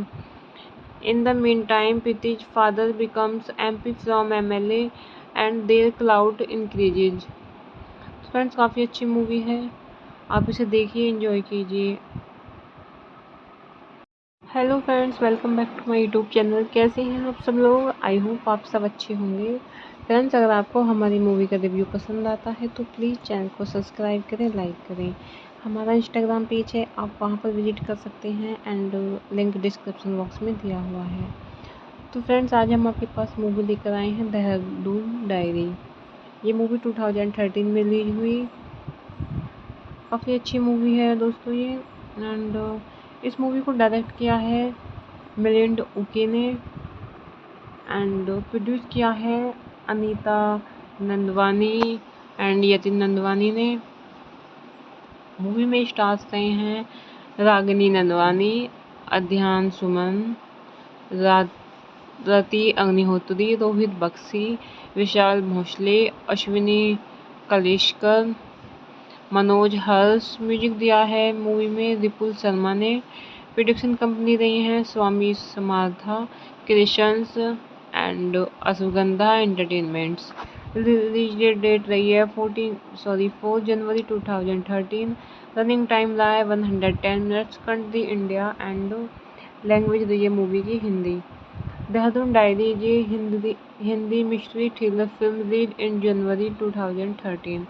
In the meantime, Priti's father becomes MP from MLA and their clout increases. Friends, काफ़ी अच्छी movie है, आप इसे देखिए, enjoy कीजिए। Hello friends, welcome back to my YouTube channel. कैसे हैं आप सब लोग? आई होप आप सब अच्छे होंगे। फ्रेंड्स, अगर आपको हमारी मूवी का रिव्यू पसंद आता है तो प्लीज़ चैनल को सब्सक्राइब करें, लाइक करें। हमारा इंस्टाग्राम पेज है, आप वहां पर विजिट कर सकते हैं एंड लिंक डिस्क्रिप्शन बॉक्स में दिया हुआ है। तो फ्रेंड्स, आज हम आपके पास मूवी लेकर आए हैं देहरादून डायरी। ये मूवी 2013 में रिलीज हुई। काफ़ी अच्छी मूवी है दोस्तों ये। एंड इस मूवी को डायरेक्ट किया है मिलिंद ओके ने एंड प्रोड्यूस किया है अनीता नंदवानी एंड यतिन नंदवानी ने। मूवी में स्टार्स रहे हैं रागिनी नंदवानी, अध्यान सुमन, रति अग्निहोत्री, रोहित बख्शी, विशाल भोसले, अश्विनी कलेशकर, मनोज हर्ष। म्यूजिक दिया है मूवी में विपुल शर्मा ने। प्रोडक्शन कंपनी रही हैं Swami Samartha creations and Ashwagandha entertainments. Release date रही है 4 जनवरी 2013। रनिंग टाइम रहा है 110 minutes. Country India and language रही है मूवी की हिंदी। देहरादून डायरी ये Hindi mystery thriller film release in January 2013.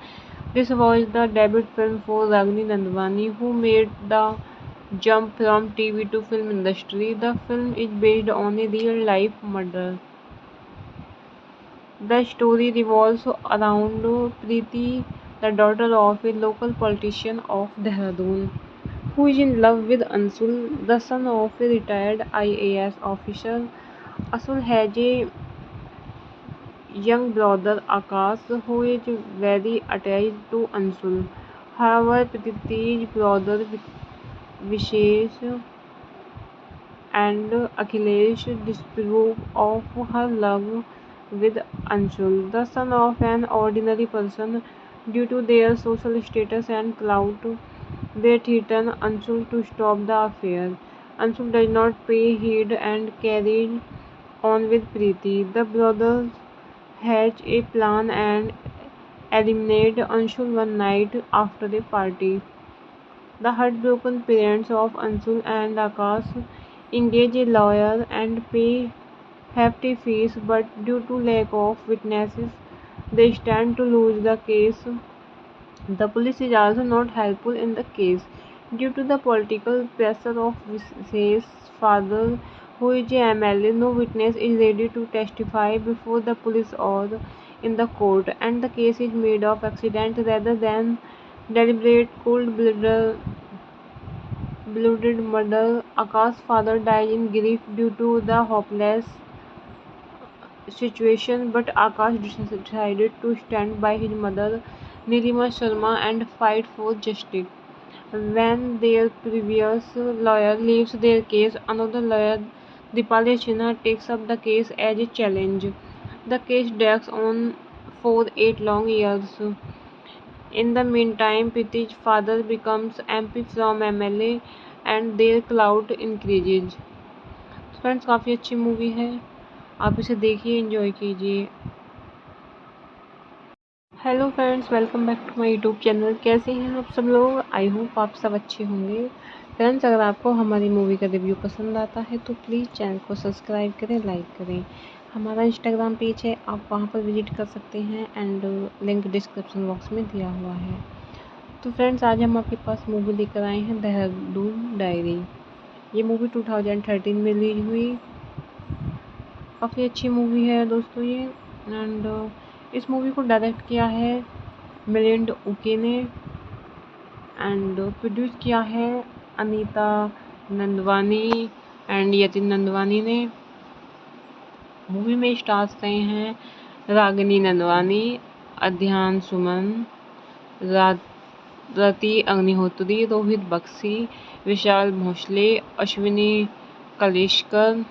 This was the debut film for Ragini Nandwani, who made the jump from TV to film industry. The film is based on a real-life murder. The story revolves around Preeti, the daughter of a local politician of Dehradun, who is in love with Ansul, the son of a retired IAS officer. Ansul has a young brother Akash, who is very attached to Ansul. However, Preeti's brother Vishesh and Akhilesh disapprove of her love with Anshul, the son of an ordinary person. Due to their social status and clout, they threaten Anshul to stop the affair. Anshul does not pay heed and carries on with Preeti. The brothers hatch a plan and eliminate Anshul one night after a party. The heartbroken parents of Anshul and Akash engage a lawyer and pay hefty fees, but due to lack of witnesses, they stand to lose the case. The police is also not helpful in the case due to the political pressure of Vishesh's father, who is a MLA. No witness is ready to testify before the police or in the court, and the case is made of accident rather than deliberate cold-blooded murder. Akash's father died in grief due to the hopeless situation, but Akash decided to stand by his mother, Nilima Sharma, and fight for justice. When their previous lawyer leaves their case, another lawyer, Dipali Sinha, takes up the case as a challenge. The case drags on for 8 long years. In the meantime, Preeti's father becomes MP from MLA and their clout increases. Friends काफ़ी अच्छी movie है, आप इसे देखिए, enjoy कीजिए। Hello friends, welcome back to my YouTube channel. कैसे हैं आप सब लोग? आई होप आप सब अच्छे होंगे। फ्रेंड्स, अगर आपको हमारी मूवी का रिव्यू पसंद आता है तो प्लीज़ चैनल को सब्सक्राइब करें, लाइक करें। हमारा इंस्टाग्राम पेज है, आप वहां पर विजिट कर सकते हैं एंड लिंक डिस्क्रिप्शन बॉक्स में दिया हुआ है। तो फ्रेंड्स, आज हम आपके पास मूवी लेकर आए हैं देहरादून डायरी। ये मूवी 2013 में रिलीज हुई। काफ़ी अच्छी मूवी है दोस्तों ये। एंड इस मूवी को डायरेक्ट किया है मिलिंद ओके ने एंड प्रोड्यूस किया है अनीता नंदवानी एंड यतिन नंदवानी ने। मूवी में स्टार्स रहे हैं रागिनी नंदवानी, अध्यान सुमन, रति अग्निहोत्री, रोहित बख्शी, विशाल भोसले, अश्विनी कलेशकर,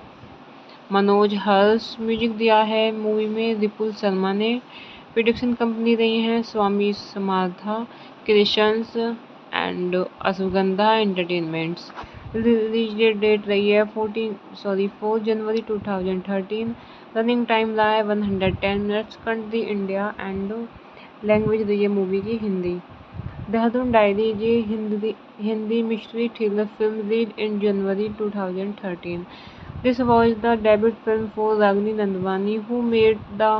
मनोज हर्ष। म्यूजिक दिया है मूवी में विपुल शर्मा ने। प्रोडक्शन कंपनी रही हैं Swami Samartha creations and Ashwagandha entertainments. Release date रही है 4 जनवरी 2013। रनिंग टाइम रहा है 110 minutes. Country India and language रही है मूवी की हिंदी। देहरादून डायरी ये Hindi mystery thriller film release in January 2013. This was the debut film for Ragini Nandwani, who made the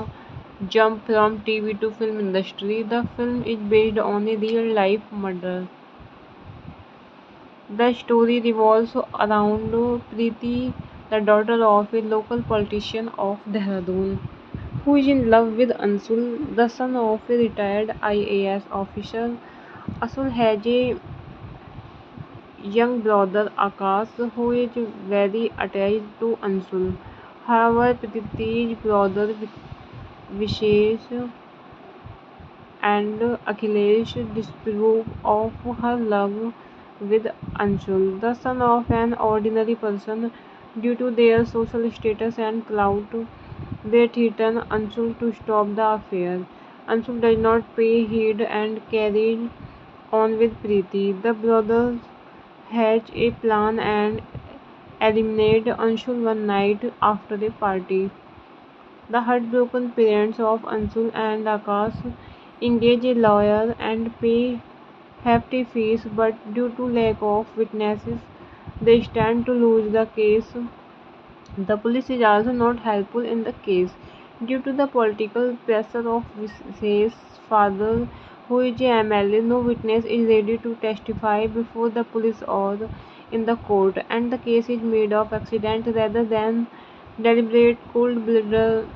jump from TV to film industry. The film is based on a real-life murder. The story revolves around Preeti, the daughter of a local politician of Dehradun, who is in love with Ansul, the son of a retired IAS officer. Asul has a young brother Akash who is very attached to Ansul. However, Prithi's brother Vishesh and Akhilesh disapprove of her love with Anshul, the son of an ordinary person. Due to their social status and clout, they threaten Anshul to stop the affair. Anshul does not pay heed and carries on with Preeti. The brothers hatch a plan and eliminate Anshul one night after a party. The heartbroken parents of Anshul and Akash engage a lawyer and pay hefty fees, but due to lack of witnesses, they stand to lose the case. The police is also not helpful in the case due to the political pressure of Vishesh's father, who is a MLA. No witness is ready to testify before the police or in the court, and the case is made of accident rather than deliberate cold-blooded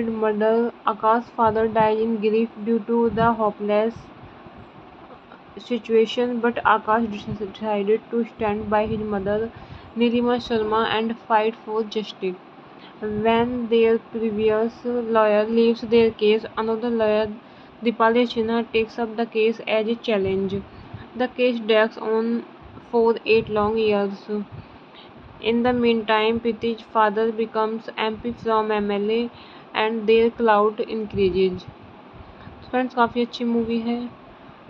murder. Akash's father died in grief due to the hopeless situation, but Akash decided to stand by his mother, Nilima Sharma, and fight for justice. When their previous lawyer leaves their case, another lawyer, Dipali Sinha, takes up the case as a challenge. The case drags on for 8 long years. In the meantime, Priti's father becomes MP from MLA and their clout increases. Friends काफ़ी अच्छी movie है,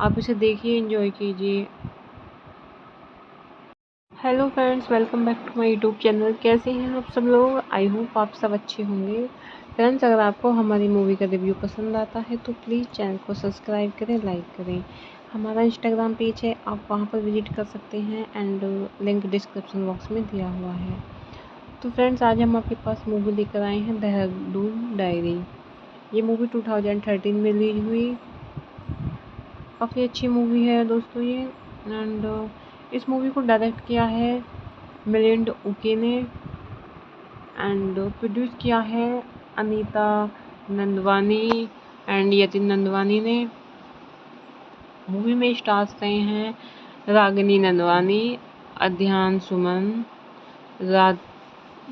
आप इसे देखिए, enjoy कीजिए। Hello friends, welcome back to my YouTube channel. कैसे हैं आप सब लोग? आई होप आप सब अच्छे होंगे। फ्रेंड्स, अगर आपको हमारी मूवी का रिव्यू पसंद आता है तो प्लीज़ चैनल को सब्सक्राइब करें, लाइक करें। हमारा इंस्टाग्राम पेज है, आप वहां पर विजिट कर सकते हैं एंड लिंक डिस्क्रिप्शन बॉक्स में दिया हुआ है। तो फ्रेंड्स, आज हम आपके पास मूवी लेकर आए हैं देहरादून डायरी। ये मूवी 2013 में रिलीज हुई। काफ़ी अच्छी मूवी है दोस्तों ये। एंड इस मूवी को डायरेक्ट किया है मिलिंद उके ने एंड प्रोड्यूस किया है अनीता नंदवानी एंड यतिन नंदवानी ने। मूवी में स्टार्स रहे हैं रागिनी नंदवानी, अध्यान सुमन,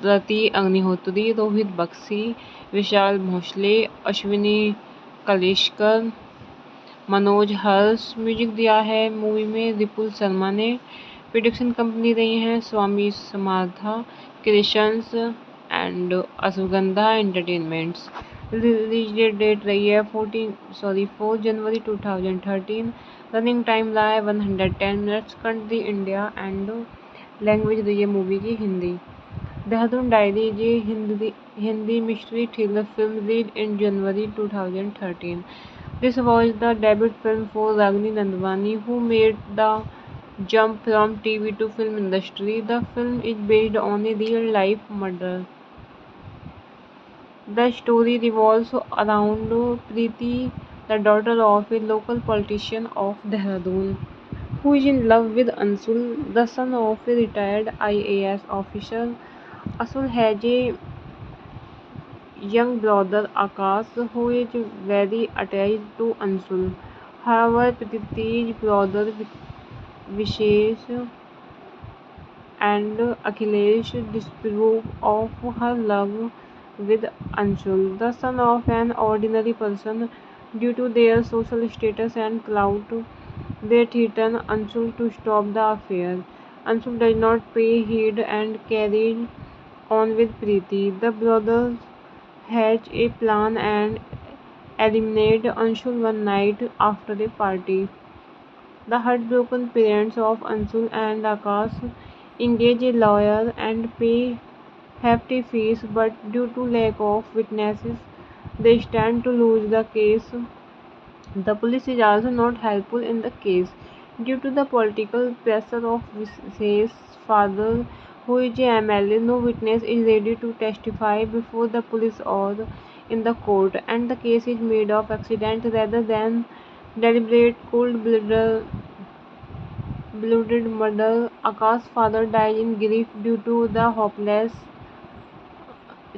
रति अग्निहोत्री, रोहित बख्शी, विशाल भोसले, अश्विनी कलेशकर, मनोज हर्ष। म्यूजिक दिया है मूवी में विपुल शर्मा ने। प्रोडक्शन कंपनी रही हैं Swami Samartha creations and Ashwagandha entertainments. Release date रही है 4 जनवरी 2013। रनिंग टाइम रहा है 110 minutes. Country India and language रही है मूवी की हिंदी। देहरादून डायरी ये Hindi mystery thriller film release in January 2013. This was the debut film for Ragini Nandwani, who made the jump from TV to film industry. The film is based on a real-life murder. The story revolves around Preeti, the daughter of a local politician of Dehradun, who is in love with Ansul, the son of a retired IAS officer. Ansul has a young brother Akash who is very attached to Ansul. However, Priti's brother Vishesh and Akhilesh disapprove of her love with Anshul, the son of an ordinary person. Due to their social status and clout, they threaten Anshul to stop the affair. Anshul does not pay heed and carries on with Preeti. The brothers hatch a plan and eliminate Anshul one night after a party. The heartbroken parents of Anshul and Akash engage a lawyer and pay hefty fees, but due to lack of witnesses, they stand to lose the case. The police is also not helpful in the case due to the political pressure of Vishesh's father, who is a MLA. No witness is ready to testify before the police or in the court, and the case is made of accident rather than deliberate cold-blooded murder. Akash's father died in grief due to the hopeless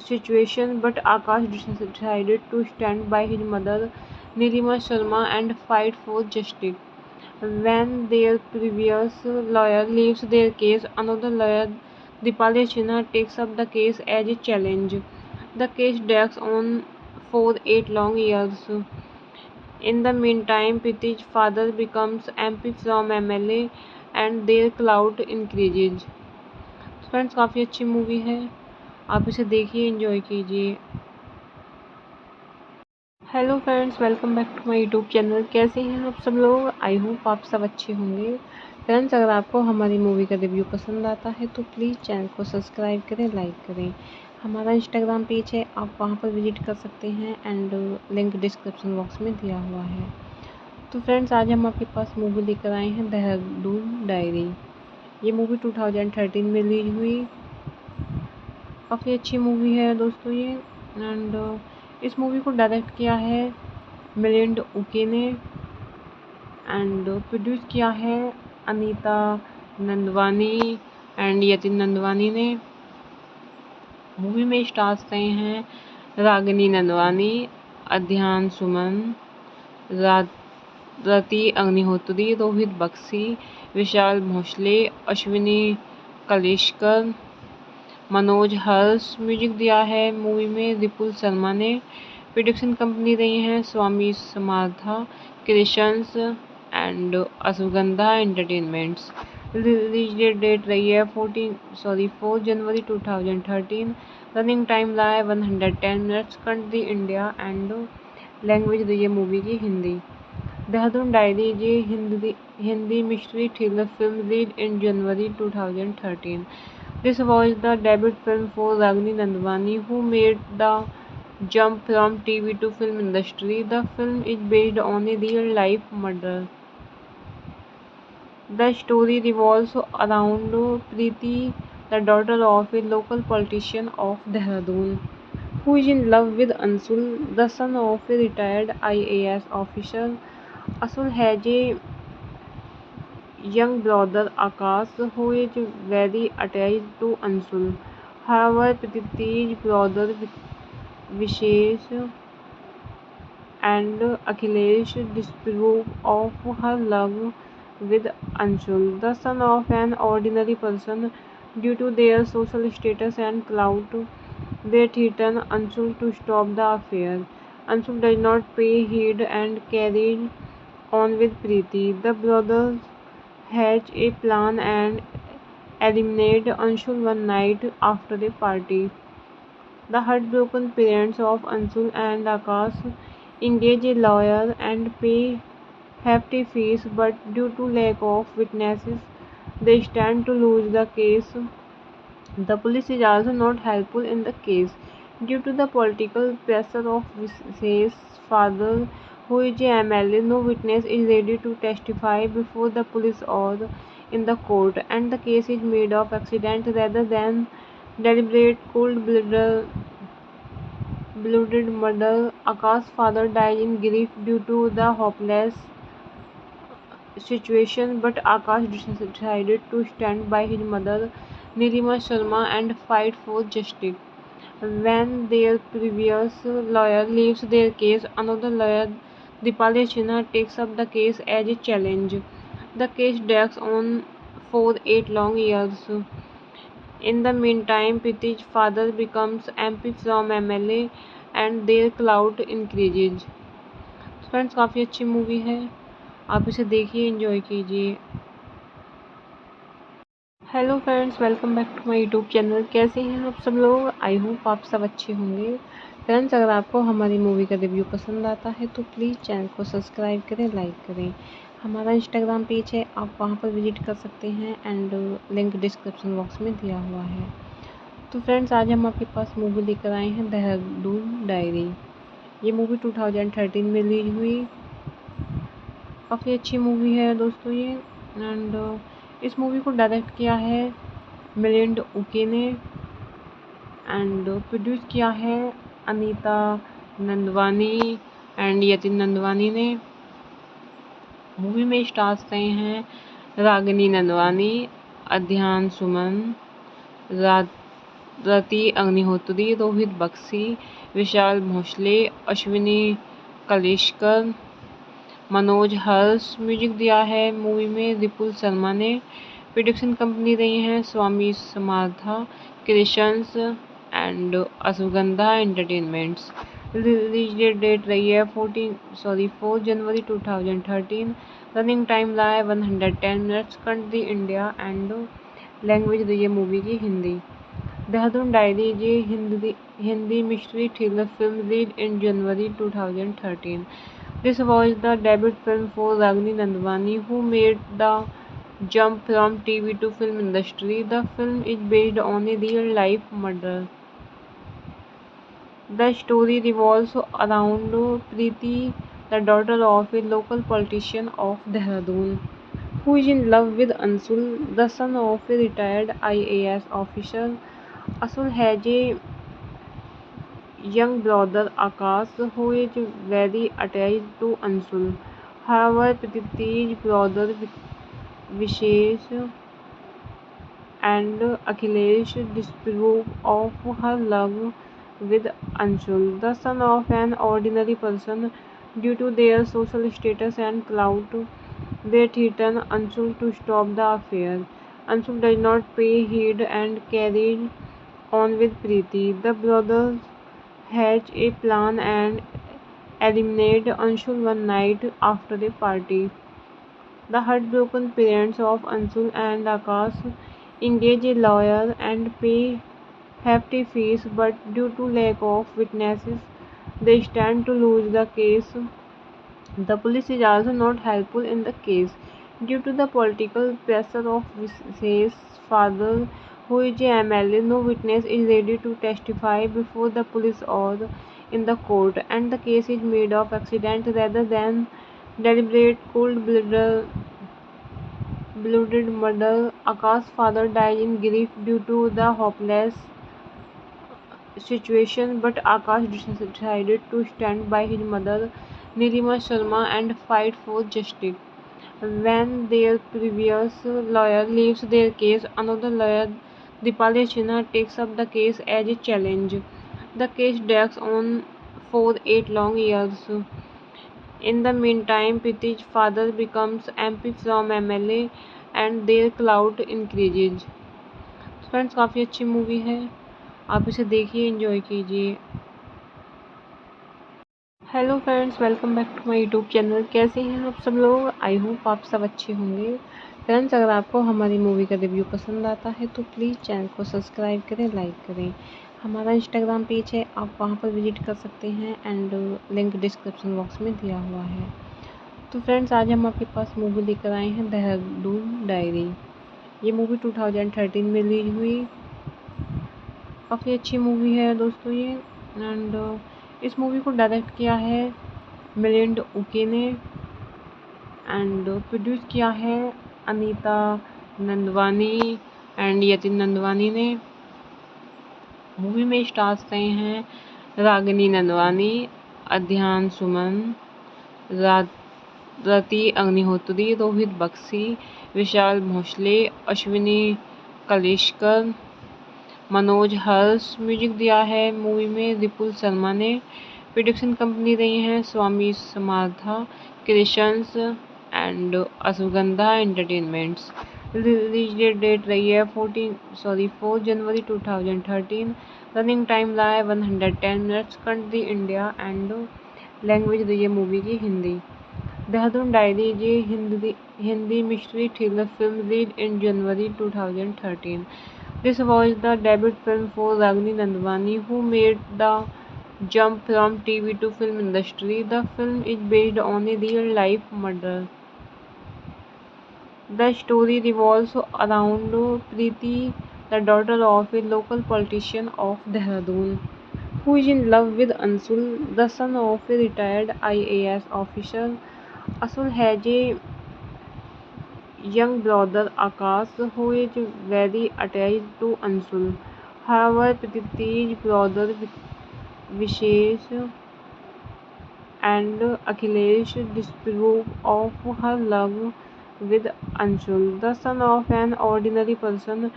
situation, but Akash decided to stand by his mother, Nilima Sharma and fight for justice. When their previous lawyer leaves their case, another lawyer, Dipali Sinha, takes up the case as a challenge. The case drags on for 8 long years. In the meantime, Priti's father becomes MP from MLA and their clout increases. Friends काफ़ी अच्छी movie है, आप इसे देखिए, enjoy कीजिए। Hello friends, welcome back to my YouTube channel. कैसे हैं आप सब लोग? आई होप आप सब अच्छे होंगे। फ्रेंड्स, अगर आपको हमारी मूवी का रिव्यू पसंद आता है तो प्लीज़ चैनल को सब्सक्राइब करें, लाइक करें। हमारा इंस्टाग्राम पेज है, आप वहां पर विजिट कर सकते हैं एंड लिंक डिस्क्रिप्शन बॉक्स में दिया हुआ है। तो फ्रेंड्स, आज हम आपके पास मूवी लेकर आए हैं देहरादून डायरी। ये मूवी 2013 में रिलीज हुई। काफ़ी अच्छी मूवी है दोस्तों ये। एंड इस मूवी को डायरेक्ट किया है मिलिंद उके ने एंड प्रोड्यूस किया है अनीता नंदवानी एंड यतिन नंदवानी ने। मूवी में स्टार्स रहे हैं रागिनी नंदवानी, अध्यान सुमन, रति अग्निहोत्री, रोहित बख्शी, विशाल भोसले, अश्विनी कलेशकर, मनोज हर्ष। म्यूजिक दिया है मूवी में विपुल शर्मा ने। प्रोडक्शन कंपनी रही हैं Swami Samartha creations and Ashwagandha entertainments. Release date रही है 4 जनवरी 2013। रनिंग टाइम रहा है 110 minutes. Country India and language रही है मूवी की हिंदी। देहरादून डायरी ये Hindi mystery thriller film release in January 2013. This was the debut film for Ragini Nandwani, who made the jump from TV to film industry. The film is based on a real-life murder. The story revolves around Preeti, the daughter of a local politician of Dehradun, who is in love with Ansul, the son of a retired IAS officer. Ansul has a young brother Akash, who is very attached to Ansul. However, Preeti's brother Vishesh and Akhilesh disapprove of her love with Anshul, the son of an ordinary person. Due to their social status and clout, they threaten Anshul to stop the affair. Anshul does not pay heed and carries on with Preeti. The brothers hatch a plan and eliminate Anshul one night after a party. The heartbroken parents of Anshul and Akash engage a lawyer and pay hefty fees, but due to lack of witnesses, they stand to lose the case. The police is also not helpful in the case. Due to the political pressure of Vishesh's father, who is a MLA, no witness is ready to testify before the police or in the court, and the case is made of accident rather than deliberate cold-blooded murder. Akash's father dies in grief due to the hopeless situation, but Akash decided to stand by his mother, Nilima Sharma, and fight for justice. When their previous lawyer leaves their case, another lawyer, Dipali Sinha, takes up the case as a challenge. The case drags on for 8 long years. In the meantime, Priti's father becomes MP from MLA and their clout increases. Friends, काफ़ी अच्छी movie है, आप इसे देखिए, enjoy कीजिए। Hello friends, welcome back to my YouTube channel. कैसे हैं आप सब लोग? आई होप आप सब अच्छे होंगे। फ्रेंड्स, अगर आपको हमारी मूवी का रिव्यू पसंद आता है तो प्लीज़ चैनल को सब्सक्राइब करें, लाइक करें। हमारा इंस्टाग्राम पेज है, आप वहां पर विजिट कर सकते हैं एंड लिंक डिस्क्रिप्शन बॉक्स में दिया हुआ है। तो फ्रेंड्स, आज हम आपके पास मूवी लेकर आए हैं देहरादून डायरी। ये मूवी 2013 में रिलीज हुई। काफ़ी अच्छी मूवी है दोस्तों ये। एंड इस मूवी को डायरेक्ट किया है मिलिंद उके ने एंड प्रोड्यूस किया है अनीता नंदवानी एंड यतिन नंदवानी ने। मूवी में स्टार्स रहे हैं रागिनी नंदवानी, अध्यान सुमन, रति अग्निहोत्री, रोहित बख्शी, विशाल भोसले, अश्विनी कलिश्कर, मनोज हर्ष। म्यूजिक दिया है मूवी में विपुल शर्मा ने। प्रोडक्शन कंपनी रही है Swami Samartha creations and Ashwagandha entertainments. Release date रही है 4 जनवरी 2013। रनिंग टाइम रहा है 110 minutes. Country India and language रही है मूवी की हिंदी। देहरादून डायरी ये Hindi mystery thriller film released in January 2013. This was the debut film for Ragini Nandwani, who made the jump from TV to film industry. The film is based on a real-life murder. The story revolves around Preeti, the daughter of a local politician of Dehradun, who is in love with Ansul, the son of a retired IAS officer. Ansul has a young brother Akash, who is very attached to Ansul. However, Preeti's brother Vishesh and Akhilesh disapprove of her love with Anshul, the son of an ordinary person. Due to their social status and clout, they threaten Anshul to stop the affair. Anshul does not pay heed and carries on with Preeti. The brothers hatch a plan and eliminate Anshul one night after a party. The heartbroken parents of Anshul and Akash engage a lawyer and pay hefty fees, but due to lack of witnesses, they stand to lose the case. The police is also not helpful in the case due to the political pressure of Vishesh's father, who is a MLA. No witness is ready to testify before the police or in the court, and the case is made of accident rather than deliberate cold-blooded murder. Akash's father died in grief due to the hopeless situation, but Akash decided to stand by his mother, Nilima Sharma, and fight for justice. When their previous lawyer leaves their case, another lawyer, Dipali Sinha, takes up the case as a challenge. The case drags on for 8 long years. In the meantime, Preeti's father becomes MP from MLA and their clout increases. Friends, काफ़ी अच्छी movie है, आप इसे देखिए, enjoy कीजिए। Hello friends, welcome back to my YouTube channel. कैसे हैं आप सब लोग? आई होप आप सब अच्छे होंगे। फ्रेंड्स, अगर आपको हमारी मूवी का रिव्यू पसंद आता है तो प्लीज़ चैनल को सब्सक्राइब करें, लाइक करें। हमारा इंस्टाग्राम पेज है, आप वहां पर विजिट कर सकते हैं एंड लिंक डिस्क्रिप्शन बॉक्स में दिया हुआ है। तो फ्रेंड्स, आज हम आपके पास मूवी लेकर आए हैं देहरादून डायरी। ये मूवी 2013 में रिलीज हुई। काफ़ी अच्छी मूवी है दोस्तों ये। एंड इस मूवी को डायरेक्ट किया है मिलिंद उके ने एंड प्रोड्यूस किया है अनीता नंदवानी एंड यतिन नंदवानी ने। मूवी में स्टार्स रहे हैं रागिनी नंदवानी, अध्यान सुमन, रति अग्निहोत्री, रोहित बख्शी, विशाल भोसले, अश्विनी कलिश्कर, मनोज हर्ष। म्यूजिक दिया है मूवी में विपुल शर्मा ने। प्रोडक्शन कंपनी रही है Swami Samartha creations and Ashwagandha entertainments. Release date रही है 4 जनवरी 2013। रनिंग टाइम रहा है 110 minutes. Country India and language रही है मूवी की हिंदी। देहरादून डायरी ये Hindi mystery thriller film released in January 2013. This was the debut film for Ragini Nandwani, who made the jump from TV to film industry. The film is based on a real-life murder. The story revolves around Preeti, the daughter of a local politician of Dehradun, who is in love with Ansul, the son of a retired IAS officer. Ansul has a young brother Akash, who is very attached to Ansul. However, Preeti's brother Vishesh and Akhilesh disapprove of her love with Anshul, the son of an ordinary person.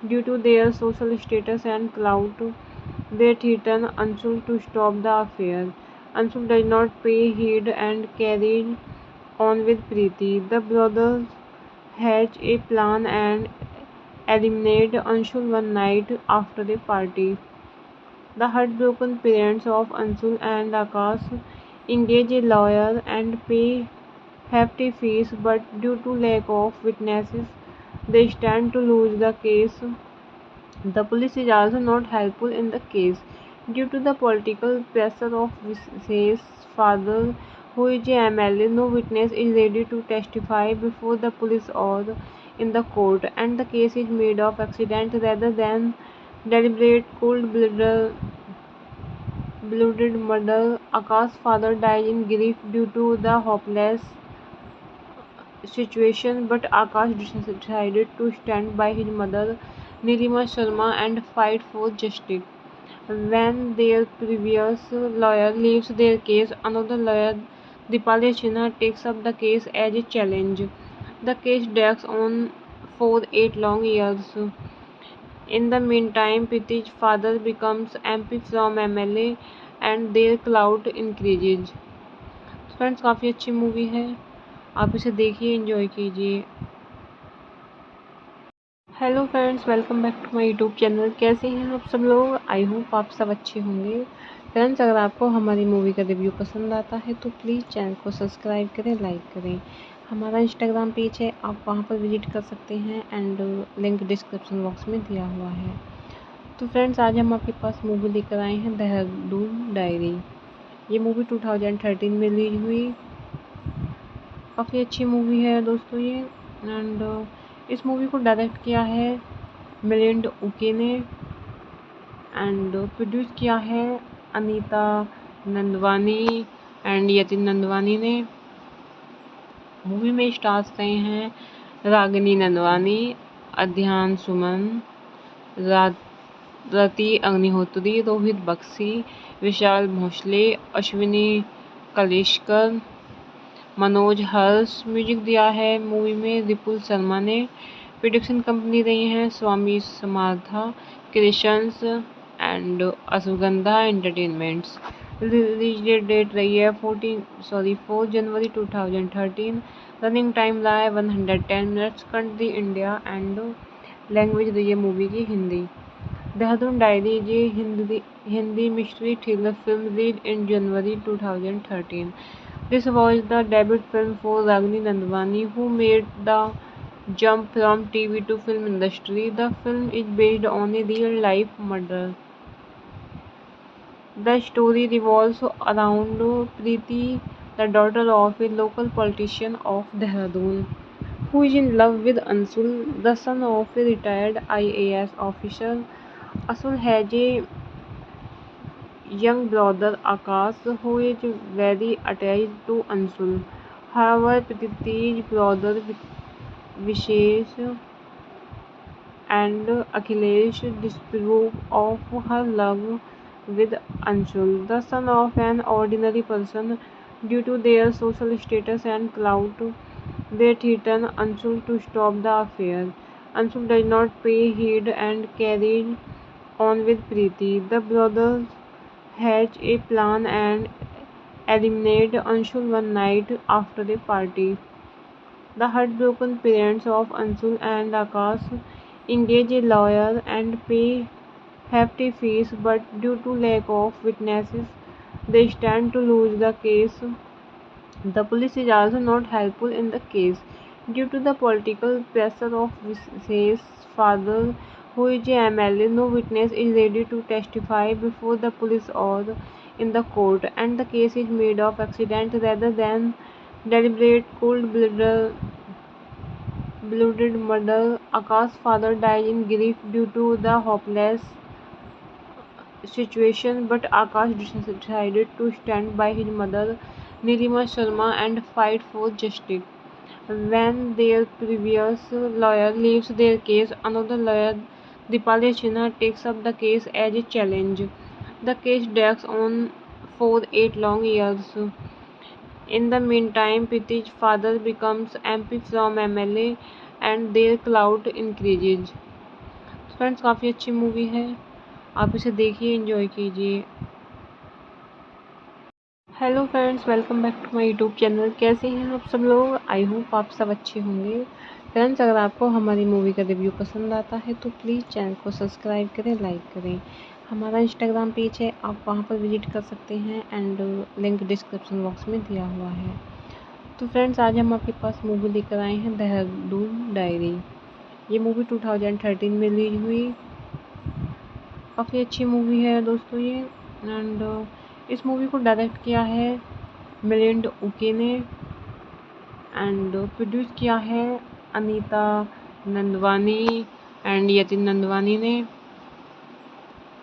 Due to their social status and clout, they threaten Anshul to stop the affair. Anshul does not pay heed and carries on with Preeti. The brothers hatch a plan and eliminate Anshul one night after a party. The heartbroken parents of Anshul and Akash engage a lawyer and pay hefty fees, but due to lack of witnesses, they stand to lose the case. The police is also not helpful in the case due to the political pressure of Visay's father, who is a MLA. No witness is ready to testify before the police or in the court, and the case is made of accident rather than deliberate cold-blooded murder. Akash's father died in grief due to the hopeless situation, but Akash decided to stand by his mother, Nilima Sharma, and fight for justice. When their previous lawyer leaves their case, another lawyer, Dipali Sinha, takes up the case as a challenge. The case drags on for 8 long years. In the meantime, Priti's father becomes MP from MLA and their clout increases. Friends काफ़ी अच्छी movie है, आप इसे देखिए, enjoy कीजिए। Hello friends, welcome back to my YouTube channel. कैसे हैं आप सब लोग? आई होप आप सब अच्छे होंगे। फ्रेंड्स, अगर आपको हमारी मूवी का रिव्यू पसंद आता है तो प्लीज़ चैनल को सब्सक्राइब करें, लाइक करें। हमारा इंस्टाग्राम पेज है, आप वहां पर विजिट कर सकते हैं एंड लिंक डिस्क्रिप्शन बॉक्स में दिया हुआ है। तो फ्रेंड्स, आज हम आपके पास मूवी लेकर आए हैं देहरादून डायरी। ये मूवी 2013 में रिलीज हुई। काफ़ी अच्छी मूवी है दोस्तों ये। एंड इस मूवी को डायरेक्ट किया है मिलिंद उके ने एंड प्रोड्यूस किया है अनीता नंदवानी एंड यतिन नंदवानी ने। मूवी में स्टार्स रहे हैं रागिनी नंदवानी, अध्यान सुमन, रति अग्निहोत्री, रोहित बख्शी, विशाल भोसले, अश्विनी कलेशकर, मनोज हर्ष। म्यूजिक दिया है मूवी में रिपुल शर्मा ने। प्रोडक्शन कंपनी रही हैं Swami Samartha creations and Ashwagandha entertainments. Release date रही है 4 जनवरी 2013। रनिंग टाइम रहा है 110 minutes. Country India and language रही है मूवी की हिंदी। देहरादून डायरी ये Hindi mystery thriller film release in January 2013. This was the debut film for Ragini Nandwani, who made the jump from TV to film industry. The film is based on a real-life murder. The story revolves around Preeti, the daughter of a local politician of Dehradun, who is in love with Anshul, the son of a retired IAS officer. Anshul has a young brother Akash, who is very attached to Anshul. However, Preeti's brother Vishesh and Akhilesh disapprove of her love with Anshul, the son of an ordinary person. Due to their social status and clout, they threaten Anshul to stop the affair. Anshul does not pay heed and carries on with Preeti. The brothers hatch a plan and eliminate Anshul one night after a party. The heartbroken parents of Anshul and Akash engage a lawyer and pay hefty fees, but due to lack of witnesses, they stand to lose the case. The police is also not helpful in the case due to the political pressure of Visay's father, who is a MLA. No witness is ready to testify before the police or in the court, and the case is made of accident rather than deliberate cold-blooded murder. Akash's father died in grief due to the hopeless situation, but Akash decided to stand by his mother, Nilima Sharma, and fight for justice. When their previous lawyer leaves their case, another lawyer, Dipali Sinha, takes up the case as a challenge. The case drags on for 8 long years. In the meantime, Priti's father becomes MP from MLA and their clout increases. Friends, काफ़ी अच्छी movie है, आप इसे देखिए, enjoy कीजिए। Hello friends, welcome back to my YouTube channel. कैसे हैं आप सब लोग? आई होप आप सब अच्छे होंगे। फ्रेंड्स, अगर आपको हमारी मूवी का रिव्यू पसंद आता है तो प्लीज़ चैनल को सब्सक्राइब करें, लाइक करें। हमारा इंस्टाग्राम पेज है, आप वहां पर विजिट कर सकते हैं एंड लिंक डिस्क्रिप्शन बॉक्स में दिया हुआ है। तो फ्रेंड्स, आज हम आपके पास मूवी लेकर आए हैं देहरादून डायरी। ये मूवी 2013 में रिलीज हुई। काफ़ी अच्छी मूवी है दोस्तों ये। एंड इस मूवी को डायरेक्ट किया है मिलिंद उके ने एंड प्रोड्यूस किया है अनीता नंदवानी एंड यतिन नंदवानी ने।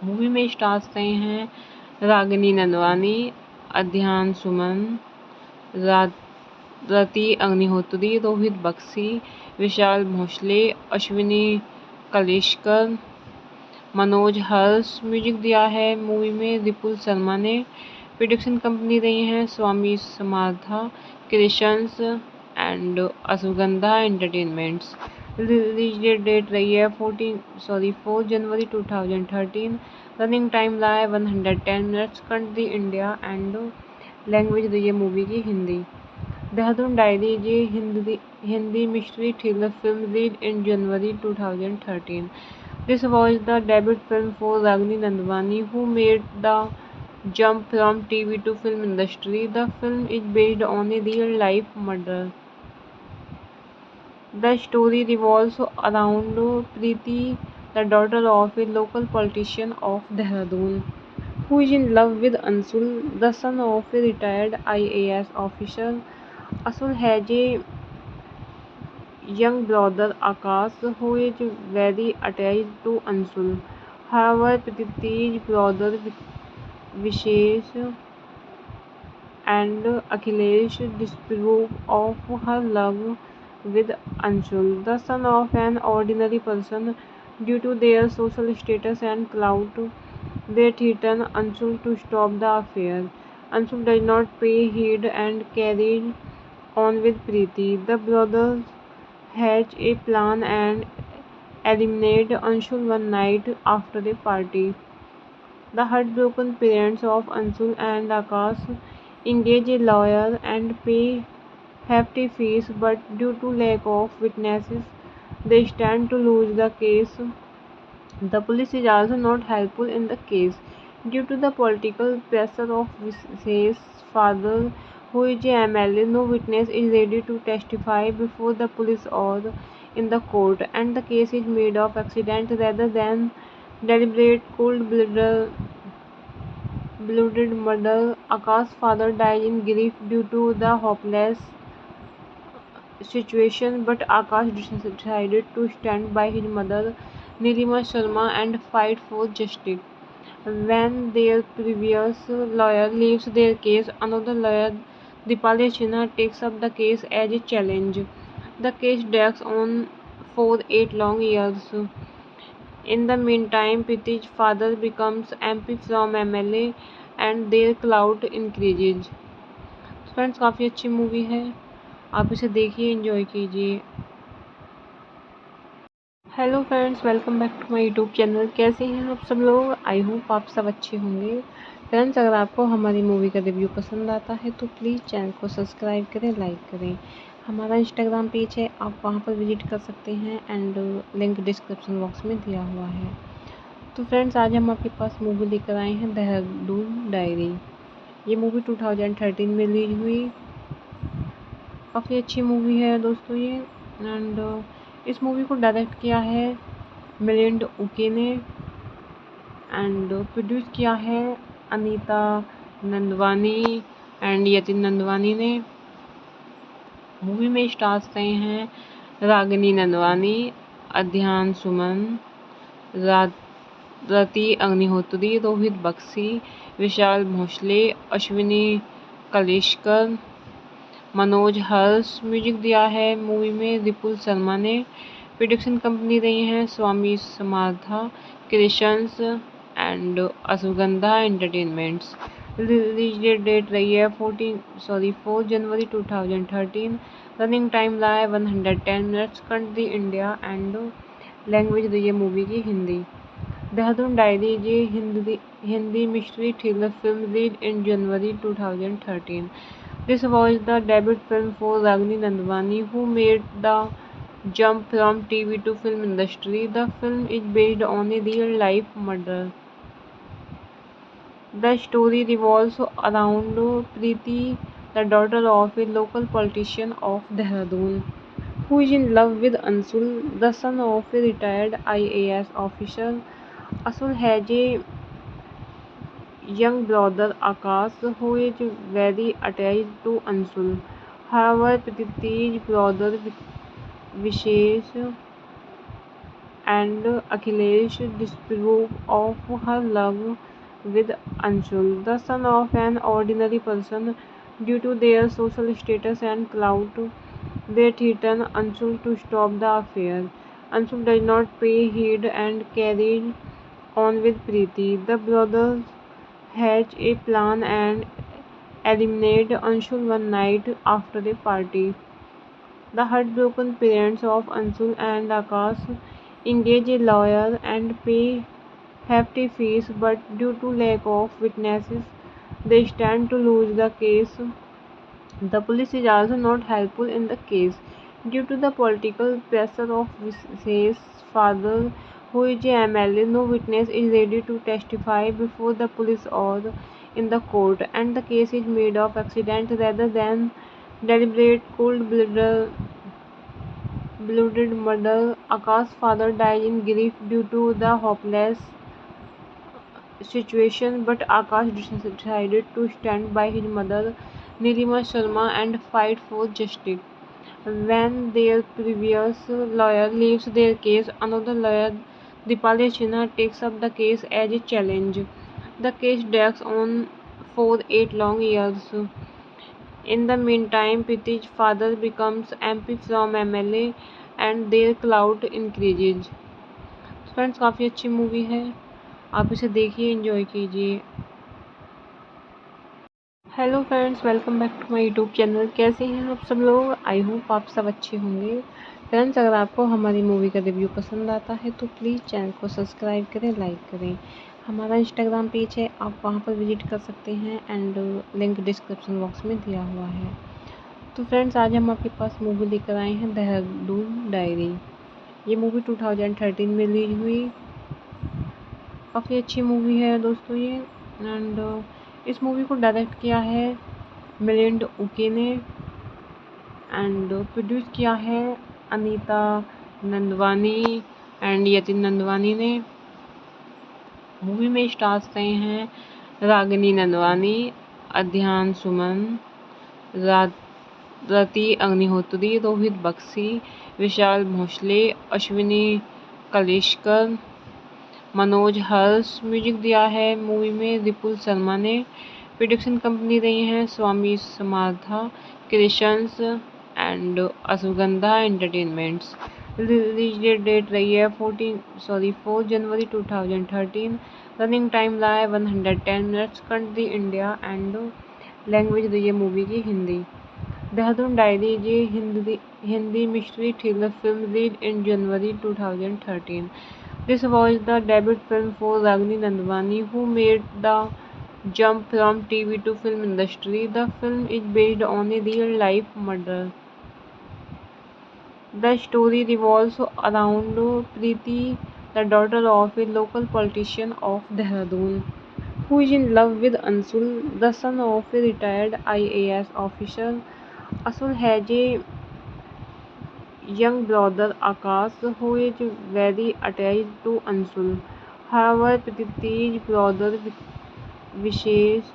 मूवी में स्टार्स रहे हैं रागिनी नंदवानी, अध्यान सुमन, रति अग्निहोत्री, रोहित बख्शी, विशाल भोसले, अश्विनी कलेशकर, मनोज हर्ष। म्यूजिक दिया है मूवी में विपुल शर्मा ने। प्रोडक्शन कंपनी रही हैं Swami Samartha creations and Ashwagandha entertainments. Release date रही है 4 जनवरी 2013। रनिंग टाइम रहा है 110 minutes. Country India and language रही है मूवी की हिंदी। देहरादून डायरी ये Hindi mystery thriller film release in January 2013. This was the debut film for Ragini Nandwani, who made the jump from TV to film industry. The film is based on a real-life murder. The story revolves around Preeti, the daughter of a local politician of Dehradun, who is in love with Ansul, the son of a retired IAS officer. Ansul has a young brother Akash, who is very attached to Ansul. However, Preeti's brother Vishesh and Akhilesh disapprove of her love with Anshul, the son of an ordinary person. Due to their social status and clout, they threaten Anshul to stop the affair. Anshul does not pay heed and carries on with Preeti. The brothers hatch a plan and eliminate Anshul one night after a party. The heartbroken parents of Anshul and Akash engage a lawyer and pay hefty fees, but due to lack of witnesses, they stand to lose the case. The police is also not helpful in the case. Due to the political pressure of Vishesh's father, who is a MLA, no witness is ready to testify before the police or in the court, and the case is made of accident rather than deliberate cold-blooded murder. Akash's father died in grief due to the hopeless situation, but Akash decided to stand by his mother, Nilima Sharma, and fight for justice. When their previous lawyer leaves their case, another lawyer, Dipali Sinha, takes up the case as a challenge. The case drags on for 8 long years. In the meantime, Preeti's father becomes MP from MLA and their clout increases. Friends, काफ़ी अच्छी movie है, आप इसे देखिए, enjoy कीजिए। Hello friends, welcome back to my YouTube channel. कैसे हैं आप सब लोग? आई होप आप सब अच्छे होंगे। फ्रेंड्स, अगर आपको हमारी मूवी का रिव्यू पसंद आता है तो प्लीज़ चैनल को सब्सक्राइब करें, लाइक करें। हमारा इंस्टाग्राम पेज है, आप वहां पर विजिट कर सकते हैं एंड लिंक डिस्क्रिप्शन बॉक्स में दिया हुआ है। तो फ्रेंड्स, आज हम आपके पास मूवी लेकर आए हैं देहरादून डायरी। ये मूवी 2013 में रिलीज हुई। काफ़ी अच्छी मूवी है दोस्तों ये। एंड इस मूवी को डायरेक्ट किया है मिलिंद उके ने एंड प्रोड्यूस किया है अनीता नंदवानी एंड यतिन नंदवानी ने। मूवी में स्टार्स रहे हैं रागिनी नंदवानी, अध्यान सुमन, रति अग्निहोत्री, रोहित बख्शी, विशाल भोसले, अश्विनी कलेशकर, मनोज हर्ष। म्यूजिक दिया है मूवी में विपुल शर्मा ने। प्रोडक्शन कंपनी रही हैं Swami Samartha creations and Ashwagandha entertainments. Release date रही है 4 जनवरी 2013। रनिंग टाइम रहा है 110 minutes. Country India and language रही है मूवी की हिंदी। देहरादून डायरी ये Hindi mystery thriller film released in January 2013. This was the debut film for Ragini Nandwani, who made the jump from TV to film industry. The film is based on a real-life murder. The story revolves around Preeti, the daughter of a local politician of Dehradun, who is in love with Ansul, the son of a retired IAS officer. Ansul has a young brother Akash, who is very attached to Ansul. However, Preeti's brother Vishesh and Akhilesh disapprove of her love with Anshul, the son of an ordinary person. Due to their social status and clout, they threaten Anshul to stop the affair. Anshul does not pay heed and carries on with Preeti. The brothers hatch a plan and eliminate Anshul one night after a party. The heartbroken parents of Anshul and Akash engage a lawyer and pay hefty fees, but due to lack of witnesses, they stand to lose the case. The police is also not helpful in the case due to the political pressure of Vishesh's father, who is a MLA. No witness is ready to testify before the police or in the court, and the case is made of accident rather than deliberate cold-blooded murder. Akash's father died in grief due to the hopeless situation, but Akash decided to stand by his mother, Nilima Sharma, and fight for justice. When their previous lawyer leaves their case, another lawyer, Dipali Sinha, takes up the case as a challenge. The case drags on for 8 long years. In the meantime, Priti's father becomes MP from MLA and their clout increases. Friends काफ़ी अच्छी movie है, आप इसे देखिए, enjoy कीजिए। Hello friends, welcome back to my YouTube channel. कैसे हैं आप सब लोग? आई होप आप सब अच्छे होंगे। फ्रेंड्स, अगर आपको हमारी मूवी का रिव्यू पसंद आता है तो प्लीज़ चैनल को सब्सक्राइब करें, लाइक करें। हमारा इंस्टाग्राम पेज है, आप वहां पर विजिट कर सकते हैं एंड लिंक डिस्क्रिप्शन बॉक्स में दिया हुआ है। तो फ्रेंड्स, आज हम आपके पास मूवी लेकर आए हैं देहरादून डायरी। ये मूवी 2013 में रिलीज हुई। काफ़ी अच्छी मूवी है दोस्तों ये। एंड इस मूवी को डायरेक्ट किया है मिलिंद उके ने एंड प्रोड्यूस किया है अनीता नंदवानी एंड यतिन नंदवानी ने। मूवी में स्टार्स रहे हैं रागिनी नंदवानी, अध्यान सुमन, रति अग्निहोत्री, रोहित बख्शी, विशाल भोसले, अश्विनी कलेशकर, मनोज हर्ष। म्यूजिक दिया है मूवी में विपुल शर्मा ने। प्रोडक्शन कंपनी रही हैं Swami Samartha creations and Ashwagandha entertainments. Release date रही है 4 जनवरी 2013। रनिंग टाइम रहा है 110 minutes. Country India and language रही है मूवी की हिंदी। देहरादून डायरी ये Hindi mystery thriller film release in January 2013. This was the debut film for Ragini Nandwani, who made the jump from TV to film industry. The film is based on a real-life murder. The story revolves around Preeti, the daughter of a local politician of Dehradun, who is in love with Ansul, the son of a retired IAS officer. Ansul has a young brother Akash, who is very attached to Ansul. However, Preeti's brother Vishesh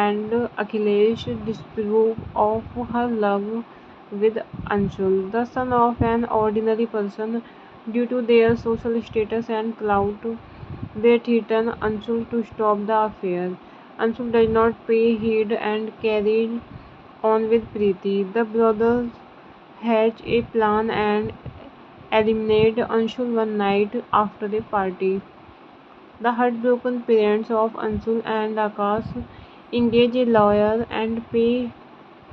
and Akhilesh disapprove of her love with Anshul, the son of an ordinary person. Due to their social status and clout, they threaten Anshul to stop the affair. Anshul does not pay heed and carries on with Preeti. The brothers hatch a plan and eliminate Anshul one night after a party. The heartbroken parents of Anshul and Akash engage a lawyer and pay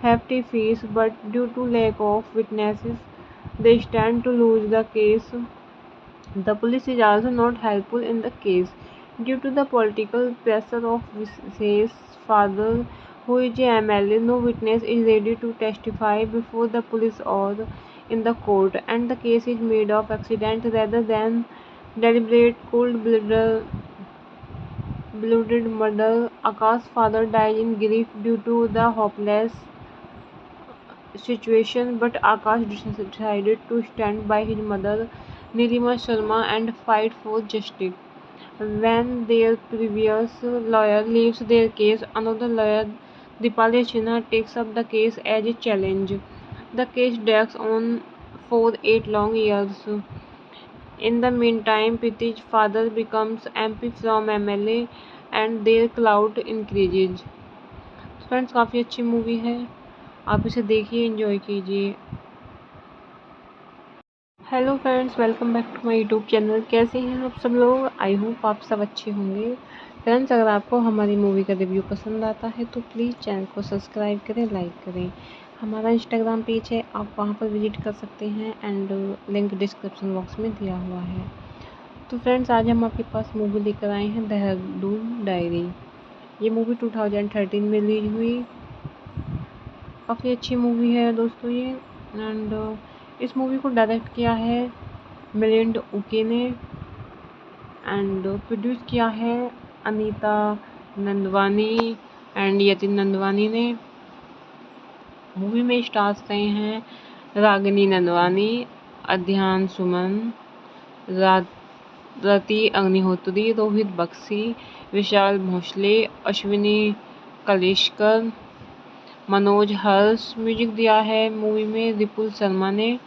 hefty fees, but due to lack of witnesses, they stand to lose the case. The police is also not helpful in the case due to the political pressure of Visay's father, who is a MLA. No witness is ready to testify before the police or in the court, and the case is made of accident rather than deliberate cold-blooded murder. Akash's father died in grief due to the hopeless situation, but Akash decided to stand by his mother, Nilima Sharma, and fight for justice. When their previous lawyer leaves their case, another lawyer, Dipali Sinha, takes up the case as a challenge. The case drags on for 8 long years. In the meantime, Priti's father becomes MP from MLA and their clout increases. Friends काफ़ी अच्छी movie है, आप इसे देखिए, enjoy कीजिए। Hello friends, welcome back to my YouTube channel. कैसे हैं आप सब लोग? आई होप आप सब अच्छे होंगे। फ्रेंड्स, अगर आपको हमारी मूवी का रिव्यू पसंद आता है तो प्लीज़ चैनल को सब्सक्राइब करें, लाइक करें। हमारा इंस्टाग्राम पेज है, आप वहां पर विजिट कर सकते हैं एंड लिंक डिस्क्रिप्शन बॉक्स में दिया हुआ है। तो फ्रेंड्स, आज हम आपके पास मूवी लेकर आए हैं देहरादून डायरी। ये मूवी 2013 में रिलीज हुई। काफ़ी अच्छी मूवी है दोस्तों ये। एंड इस मूवी को डायरेक्ट किया है मिलिंद उके ने एंड प्रोड्यूस किया है अनीता नंदवानी एंड यतिन नंदवानी ने। मूवी में स्टार्स रहे हैं रागिनी नंदवानी, अध्यान सुमन, रति अग्निहोत्री, रोहित बख्शी, विशाल भोसले, अश्विनी कलेशकर, मनोज हर्ष। म्यूजिक दिया है मूवी में विपुल शर्मा ने।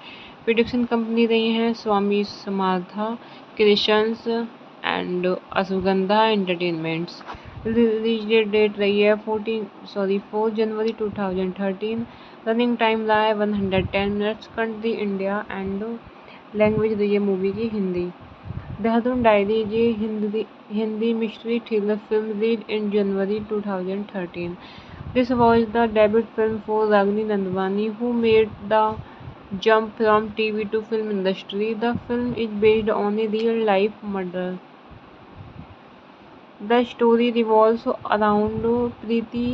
प्रोडक्शन कंपनी रही हैं Swami Samartha creations and Ashwagandha entertainments. Release date रही है 4 जनवरी 2013। रनिंग टाइम रहा है 110 minutes. Country India and language रही है मूवी की हिंदी। देहरादून डायरी ये Hindi mystery thriller film release in January 2013. This was the debut film for Ragini Nandwani, who made the jump from TV to film industry. The film is based on a real-life murder. The story revolves around Preeti,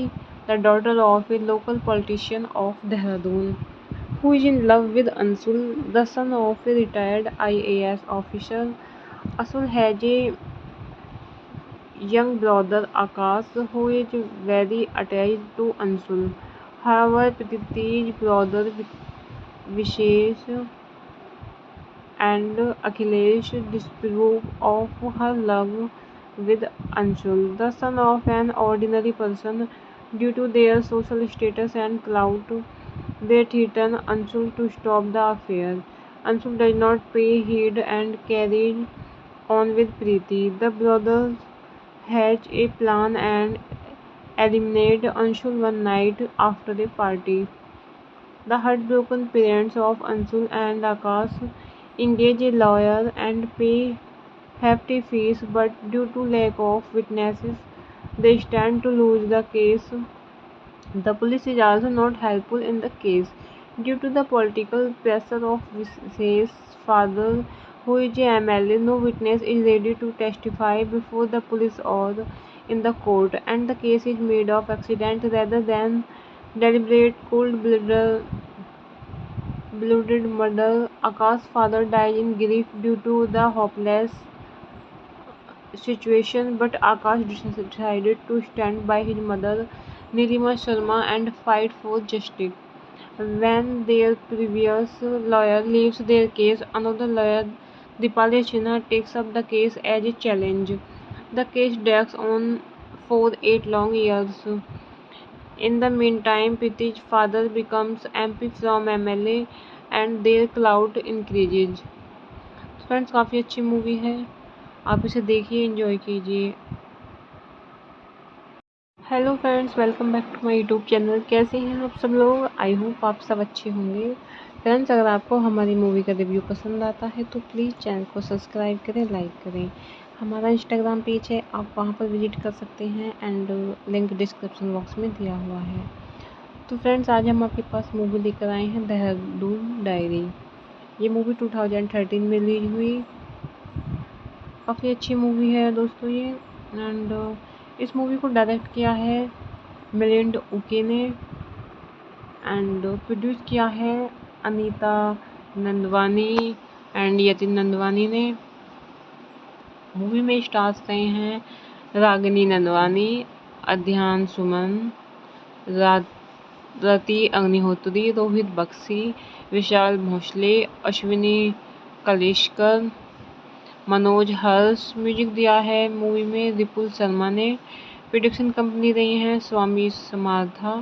the daughter of a local politician of Dehradun, who is in love with Anshul, the son of a retired IAS officer. Anshul has a young brother Akash, who is very attached to Anshul. However, Preeti's brother Vishesh and Akhilesh disapprove of her love with Anshul, the son of an ordinary person. Due to their social status and clout, they threaten Anshul to stop the affair. Anshul does not pay heed and carries on with Preeti. The brothers hatch a plan and eliminate Anshul one night after a party. The heartbroken parents of Anshul and Akash engage a lawyer and pay hefty fees, but due to lack of witnesses, they stand to lose the case. The police is also not helpful in the case due to the political pressure of Visay's father, who is a MLA. No witness is ready to testify before the police or in the court, and the case is made of accident rather than deliberate cold-blooded murder. Akash's father died in grief due to the hopeless situation, but Akash decided to stand by his mother, Nilima Sharma, and fight for justice. When their previous lawyer leaves their case, another lawyer, Dipali Sinha, takes up the case as a challenge. The case drags on for 8 long years. In the meantime, Priti's father becomes MP from MLA and their clout increases. Friends, काफ़ी अच्छी movie है, आप इसे देखिए, enjoy कीजिए। Hello friends, welcome back to my YouTube channel. कैसे हैं आप सब लोग? आई होप आप सब अच्छे होंगे। फ्रेंड्स, अगर आपको हमारी मूवी का रिव्यू पसंद आता है तो प्लीज़ चैनल को सब्सक्राइब करें, लाइक करें। हमारा इंस्टाग्राम पेज है, आप वहां पर विजिट कर सकते हैं एंड लिंक डिस्क्रिप्शन बॉक्स में दिया हुआ है। तो फ्रेंड्स, आज हम आपके पास मूवी लेकर आए हैं देहरादून डायरी। ये मूवी 2013 में रिलीज हुई। काफ़ी अच्छी मूवी है दोस्तों ये। एंड इस मूवी को डायरेक्ट किया है मिलिंद ओके ने एंड प्रोड्यूस किया है अनीता नंदवानी एंड यतिन नंदवानी ने। मूवी में स्टार्स रहे हैं रागिनी नंदवानी, अध्यान सुमन, रति अग्निहोत्री, रोहित बख्शी, विशाल भोसले, अश्विनी कलिश्कर, मनोज हर्ष। म्यूजिक दिया है मूवी में विपुल शर्मा ने। प्रोडक्शन कंपनी रही हैं Swami Samartha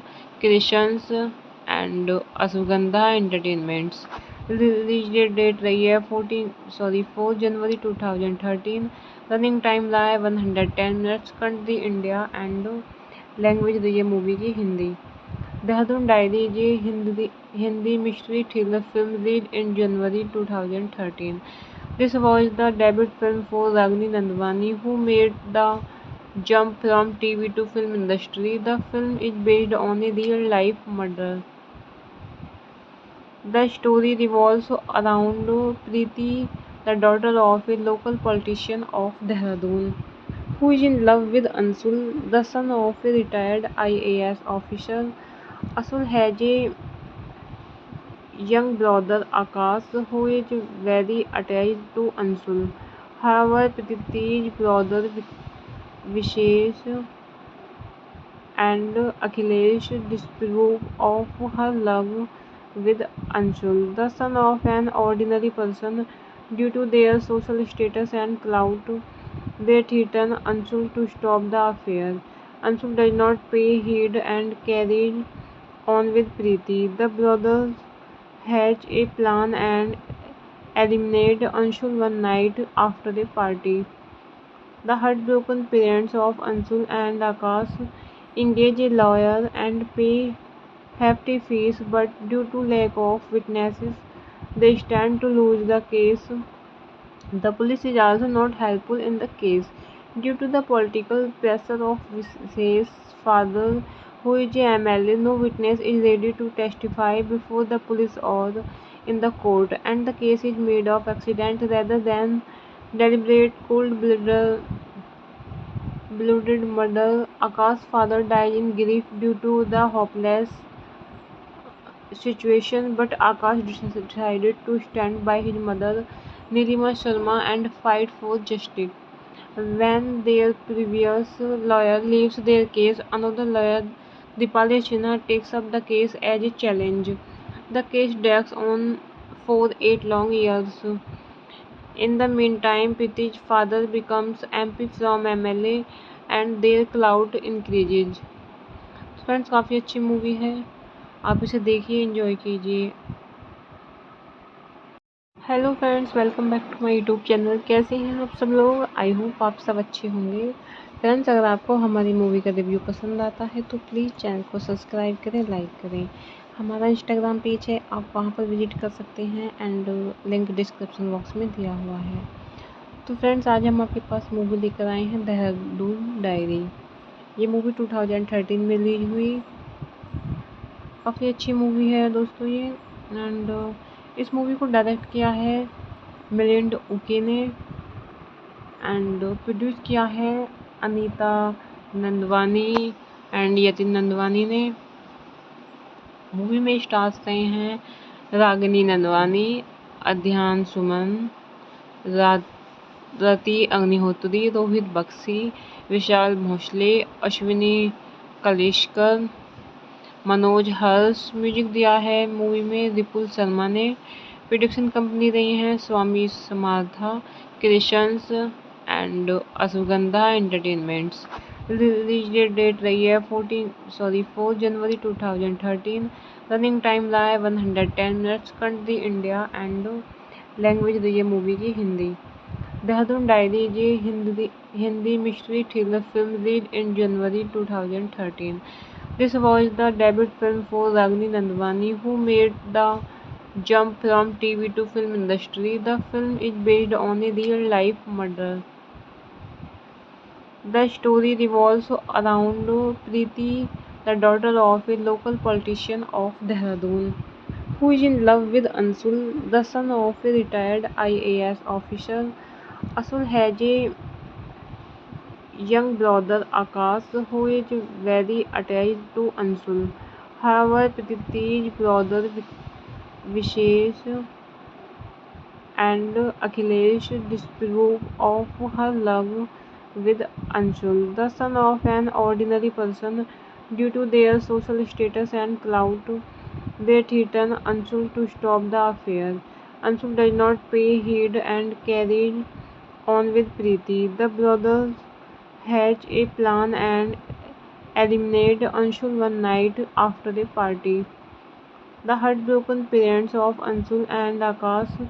creations and Ashwagandha entertainments. Release date रही है 4 जनवरी 2013। रनिंग टाइम रहा है 110 minutes. Country India and language रही है मूवी की हिंदी। देहरादून डायरी ये Hindi mystery thriller film release in January 2013. This was the debut film for Ragini Nandwani, who made the jump from TV to film industry. The film is based on a real-life murder. The story revolves around Preeti, the daughter of a local politician of Dehradun, who is in love with Ansul, the son of a retired IAS officer. Ansul has a young brother Akash, who is very attached to Ansul. However, Preeti's brother Vishesh and Akhilesh disapprove of her love with Anshul, the son of an ordinary person. Due to their social status and clout, they threaten Anshul to stop the affair. Anshul does not pay heed and carries on with Preeti. The brothers hatch a plan and eliminate Anshul one night after a party. The heartbroken parents of Anshul and Akash engage a lawyer and pay hefty fees, but due to lack of witnesses, they stand to lose the case. The police is also not helpful in the case due to the political pressure of Vishesh's father, who is a MLA. No witness is ready to testify before the police or in the court, and the case is made of accident rather than deliberate cold-blooded murder. Akash's father died in grief due to the hopeless situation, but Akash decided to stand by his mother, Nilima Sharma, and fight for justice. When their previous lawyer leaves their case, another lawyer, Dipali Sinha, takes up the case as a challenge. The case drags on for 8 long years. In the meantime, Preeti's father becomes MP from MLA and their clout increases. Friends काफ़ी अच्छी movie है, आप इसे देखिए, enjoy कीजिए। Hello friends, welcome back to my YouTube channel. कैसे हैं आप सब लोग? आई होप आप सब अच्छे होंगे। फ्रेंड्स, अगर आपको हमारी मूवी का रिव्यू पसंद आता है तो प्लीज़ चैनल को सब्सक्राइब करें, लाइक करें। हमारा इंस्टाग्राम पेज है, आप वहां पर विजिट कर सकते हैं एंड लिंक डिस्क्रिप्शन बॉक्स में दिया हुआ है। तो फ्रेंड्स, आज हम आपके पास मूवी लेकर आए हैं देहरादून डायरी। ये मूवी 2013 में रिलीज हुई। काफ़ी अच्छी मूवी है दोस्तों ये। एंड इस मूवी को डायरेक्ट किया है मिलिंद ओके ने एंड प्रोड्यूस किया है अनीता नंदवानी एंड यतिन नंदवानी ने। मूवी में स्टार्स रहे हैं रागिनी नंदवानी, अध्यान सुमन, रति अग्निहोत्री, रोहित बख्शी, विशाल भोसले, अश्विनी कलिश्कर, मनोज हर्ष। म्यूजिक दिया है मूवी में विपुल शर्मा ने। प्रोडक्शन कंपनी रही हैं Swami Samartha creations and Ashwagandha entertainments. Release date रही है 4 जनवरी 2013। रनिंग टाइम रहा है 110 minutes. Country India and language रही है मूवी की हिंदी। देहरादून डायरी ये Hindi mystery thriller film release in January 2013. This was the debut film for Ragini Nandwani, who made the jump from TV to film industry. The film is based on a real-life murder. The story revolves around Preeti, the daughter of a local politician of Dehradun, who is in love with Ansul, the son of a retired IAS officer. Asul has a young brother Akash who is very attached to Ansul. However, Prithi's brother Vishesh and Akhilesh disapprove of her love with Anshul, the son of an ordinary person. Due to their social status and clout, they threaten Anshul to stop the affair. Anshul does not pay heed and carries on with Preeti. The brothers hatch a plan and eliminate Anshul one night after a party. The heartbroken parents of Anshul and Akash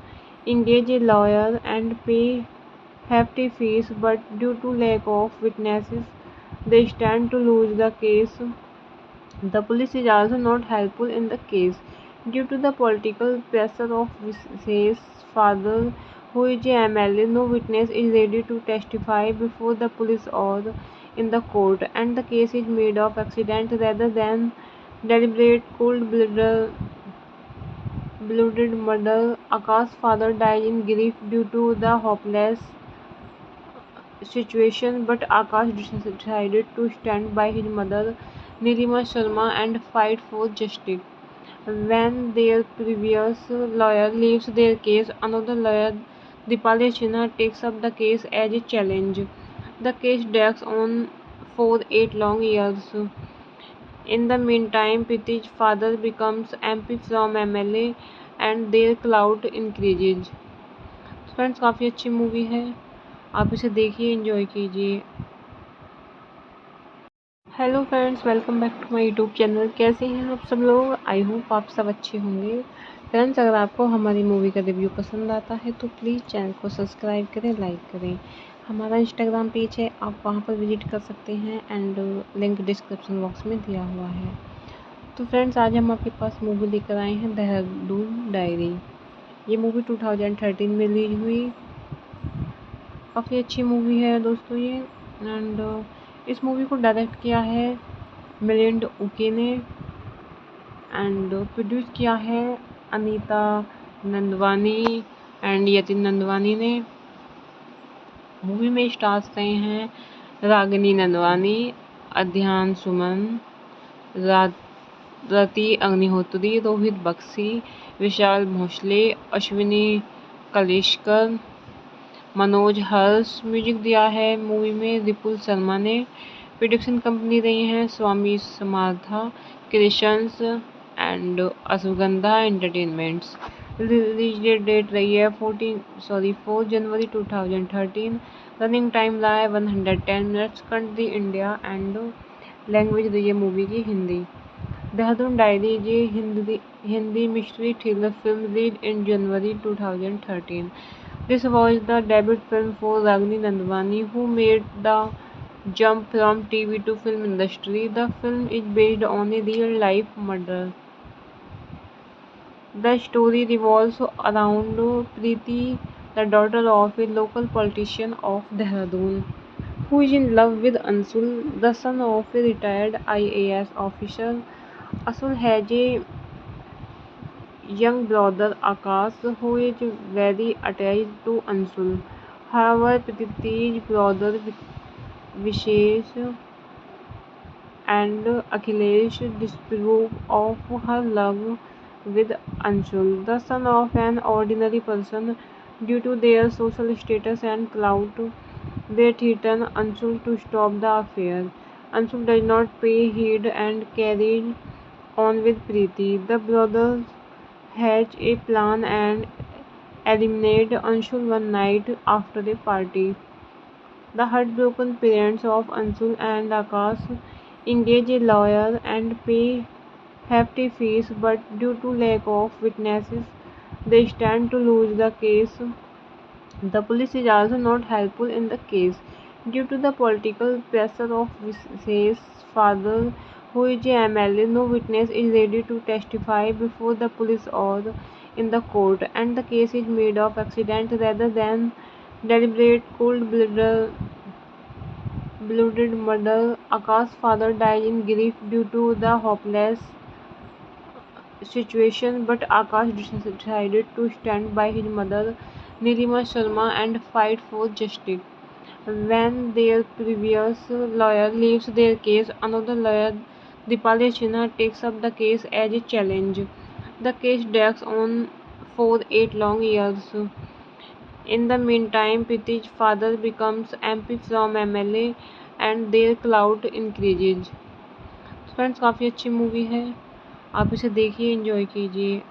engage a lawyer and pay hefty fees, but due to lack of witnesses, they stand to lose the case. The police is also not helpful in the case due to the political pressure of Vishesh's father, who is a MLA. No witness is ready to testify before the police or in the court, and the case is made of accident rather than deliberate cold-blooded murder. Akash's father died in grief due to the hopeless situation, but Akash decided to stand by his mother, Nilima Sharma, and fight for justice. When their previous lawyer leaves their case, another lawyer, Dipali Sinha, takes up the case as a challenge. The case drags on for 8 long years. In the meantime, Priti's father becomes MP from MLA and their clout increases. Friends काफ़ी अच्छी movie है, आप इसे देखिए, enjoy कीजिए। Hello friends, welcome back to my YouTube channel. कैसे हैं आप सब लोग? आई होप आप सब अच्छे होंगे। फ्रेंड्स, अगर आपको हमारी मूवी का रिव्यू पसंद आता है तो प्लीज़ चैनल को सब्सक्राइब करें, लाइक करें। हमारा इंस्टाग्राम पेज है, आप वहां पर विजिट कर सकते हैं एंड लिंक डिस्क्रिप्शन बॉक्स में दिया हुआ है। तो फ्रेंड्स, आज हम आपके पास मूवी लेकर आए हैं देहरादून डायरी। ये मूवी 2013 में रिलीज हुई। काफ़ी अच्छी मूवी है दोस्तों ये। एंड इस मूवी को डायरेक्ट किया है मिलिंद उके ने एंड प्रोड्यूस किया है अनीता नंदवानी एंड यतिन नंदवानी ने। मूवी में स्टार्स रहे हैं रागिनी नंदवानी, अध्यान सुमन, रति अग्निहोत्री, रोहित बख्शी, विशाल भोसले, अश्विनी कलेशकर, मनोज हर्ष। म्यूजिक दिया है मूवी में विपुल शर्मा ने। प्रोडक्शन कंपनी रही हैं Swami Samartha creations and Ashwagandha entertainments. Release date रही है 4 जनवरी 2013। रनिंग टाइम रहा है 110 minutes. Country India and language रही है मूवी की हिंदी। देहरादून डायरी ये Hindi mystery thriller film release in January 2013. This was the debut film for Ragini Nandwani, who made the jump from TV to film industry. The film is based on a real-life murder. The story revolves around Preeti, the daughter of a local politician of Dehradun, who is in love with Ansul, the son of a retired IAS officer. Ansul has a young brother Akash who is very attached to Ansul. However, Priti's brother Vishesh and Akhilesh disapprove of her love with Anshul, the son of an ordinary person. Due to their social status and clout, they threaten Anshul to stop the affair. Anshul does not pay heed and carries on with Preeti. The brothers hatch a plan and eliminate Anshul one night after a party. The heartbroken parents of Anshul and Akash engage a lawyer and pay hefty fees, but due to lack of witnesses, they stand to lose the case. The police is also not helpful in the case due to the political pressure of Vishesh's father, who is a MLA. No witness is ready to testify before the police or in the court, and the case is made of accident rather than deliberate cold-blooded murder. Akash's father died in grief due to the hopeless situation, but Akash decided to stand by his mother, Nilima Sharma and fight for justice. When their previous lawyer leaves their case, another lawyer, Dipali Sinha, takes up the case as a challenge. The case drags on for 8 long years. In the meantime, Priti's father becomes MP from MLA and their clout increases. Friends काफ़ी अच्छी movie है, आप इसे देखिए, enjoy कीजिए।